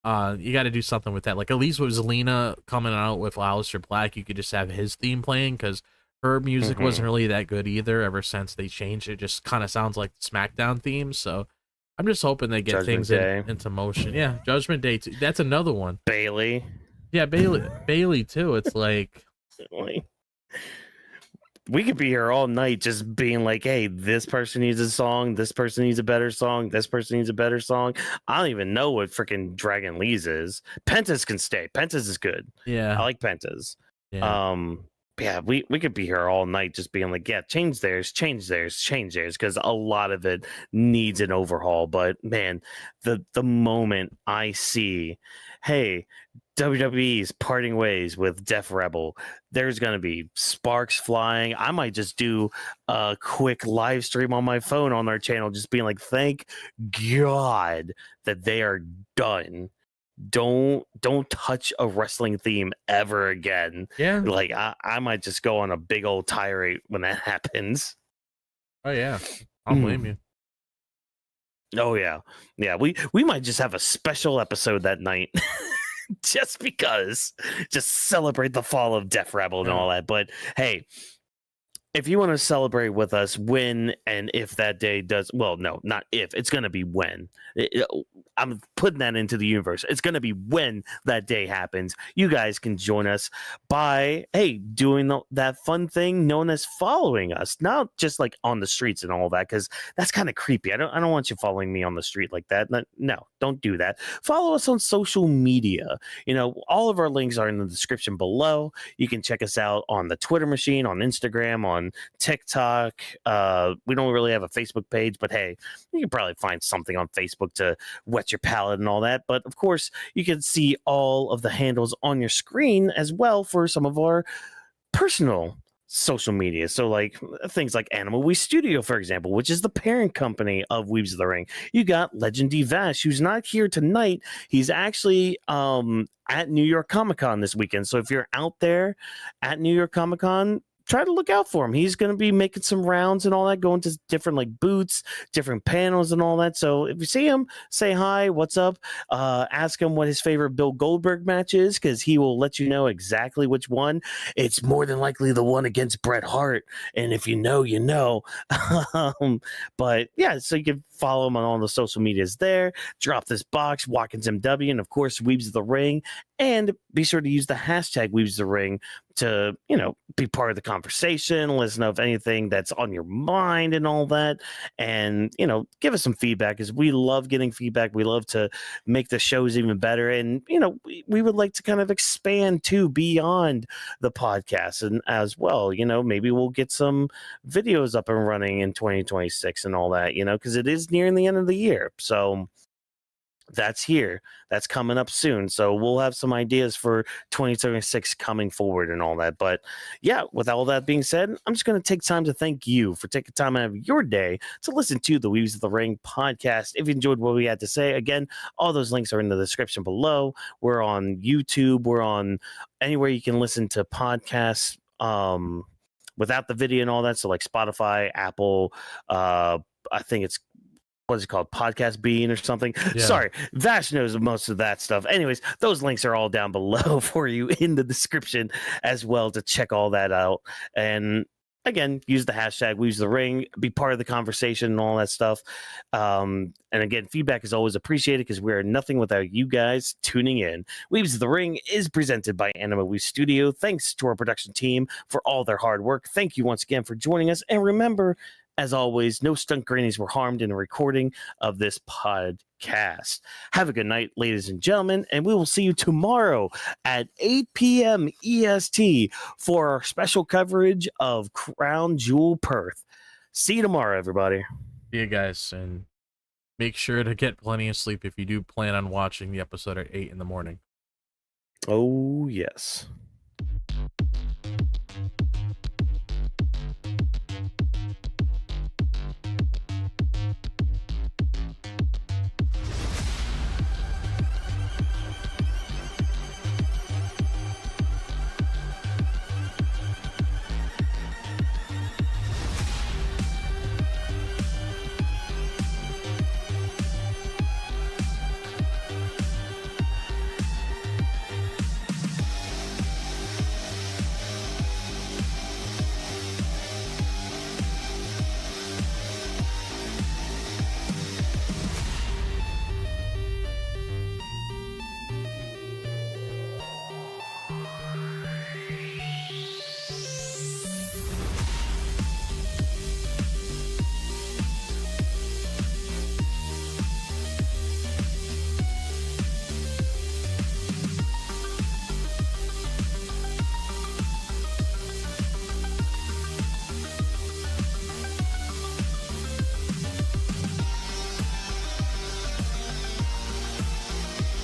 You got to do something with that. Like at least with Zelina coming out with Aleister Black, you could just have his theme playing because her music wasn't really that good either. Ever since they changed it, just kind of sounds like the SmackDown theme. So I'm just hoping they get things into motion. Yeah, Judgment Day too. That's another one. Bailey. Yeah, Bailey too. It's like. We could be here all night just being like, hey, this person needs a song, this person needs a better song, this person needs a better song. I don't even know what freaking Dragon Lee's is. Penta's can stay. Penta's is good. Yeah. I like Penta's. Yeah. We could be here all night just being like, change theirs, because a lot of it needs an overhaul. But man, the moment I see, hey, WWE's parting ways with Def Rebel, there's going to be sparks flying. I might just do a quick live stream on my phone on our channel, just being like, thank God that they are done. Don't touch a wrestling theme ever again. Yeah. Like I might just go on a big old tirade when that happens. Oh yeah. I'll blame you. Oh yeah. Yeah, we might just have a special episode that night. Just because, just celebrate the fall of Def Rebel and all that. But hey, if you want to celebrate with us when and if that day does, well, no, not if, it's going to be when. I'm putting that into the universe. It's going to be when that day happens. You guys can join us by, hey, doing that fun thing known as following us, not just like on the streets and all that, because that's kind of creepy. I don't want you following me on the street like that. No, don't do that. Follow us on social media. You know, all of our links are in the description below. You can check us out on the Twitter machine, on Instagram, on TikTok. We don't really have a Facebook page, but hey, you can probably find something on Facebook to whet your palate and all that. But of course, you can see all of the handles on your screen as well for some of our personal social media. So like things like Animal We Studio, for example, which is the parent company of Weebs of the Ring. You got Legend D Vash, who's not here tonight. He's actually at New York Comic Con this weekend. So if you're out there at New York Comic Con, try to look out for him. He's going to be making some rounds and all that, going to different like booths, different panels and all that. So if you see him, say hi, what's up? Ask him what his favorite Bill Goldberg match is, because he will let you know exactly which one. It's more than likely the one against Bret Hart. And if you know, you know. But yeah, so you can follow him on all the social medias there. Drop this box, Watkins MW, and of course, Weebs of the Ring. And be sure to use the hashtag Weebs of the Ring to, you know, be part of the conversation, let us know if anything that's on your mind and all that. And, you know, give us some feedback, because we love getting feedback. We love to make the shows even better. And, you know, we would like to kind of expand too beyond the podcast and as well. You know, maybe we'll get some videos up and running in 2026 and all that, you know, because it is nearing the end of the year. So that's here. That's coming up soon. So we'll have some ideas for 2026 coming forward and all that. But yeah, with all that being said, I'm just going to take time to thank you for taking time out of your day to listen to the Weebs of the Ring podcast. If you enjoyed what we had to say, again, all those links are in the description below. We're on YouTube. We're on anywhere you can listen to podcasts without the video and all that. So like Spotify, Apple, I think it's, what's it called, Podcast Bean or something. Yeah. Sorry, Vash knows most of that stuff. Anyways, those links are all down below for you in the description as well to check all that out. And again, use the hashtag Weebs the Ring, be part of the conversation and all that stuff. And again, feedback is always appreciated because we are nothing without you guys tuning in. Weebs of the Ring is presented by Anima Weebs Studio. Thanks to our production team for all their hard work. Thank you once again for joining us. And remember, as always, no stunt grannies were harmed in the recording of this podcast. Have a good night, ladies and gentlemen, and we will see you tomorrow at 8 p.m. EST for our special coverage of Crown Jewel Perth. See you tomorrow, everybody. See you guys, and make sure to get plenty of sleep if you do plan on watching the episode at 8 in the morning. Oh, yes.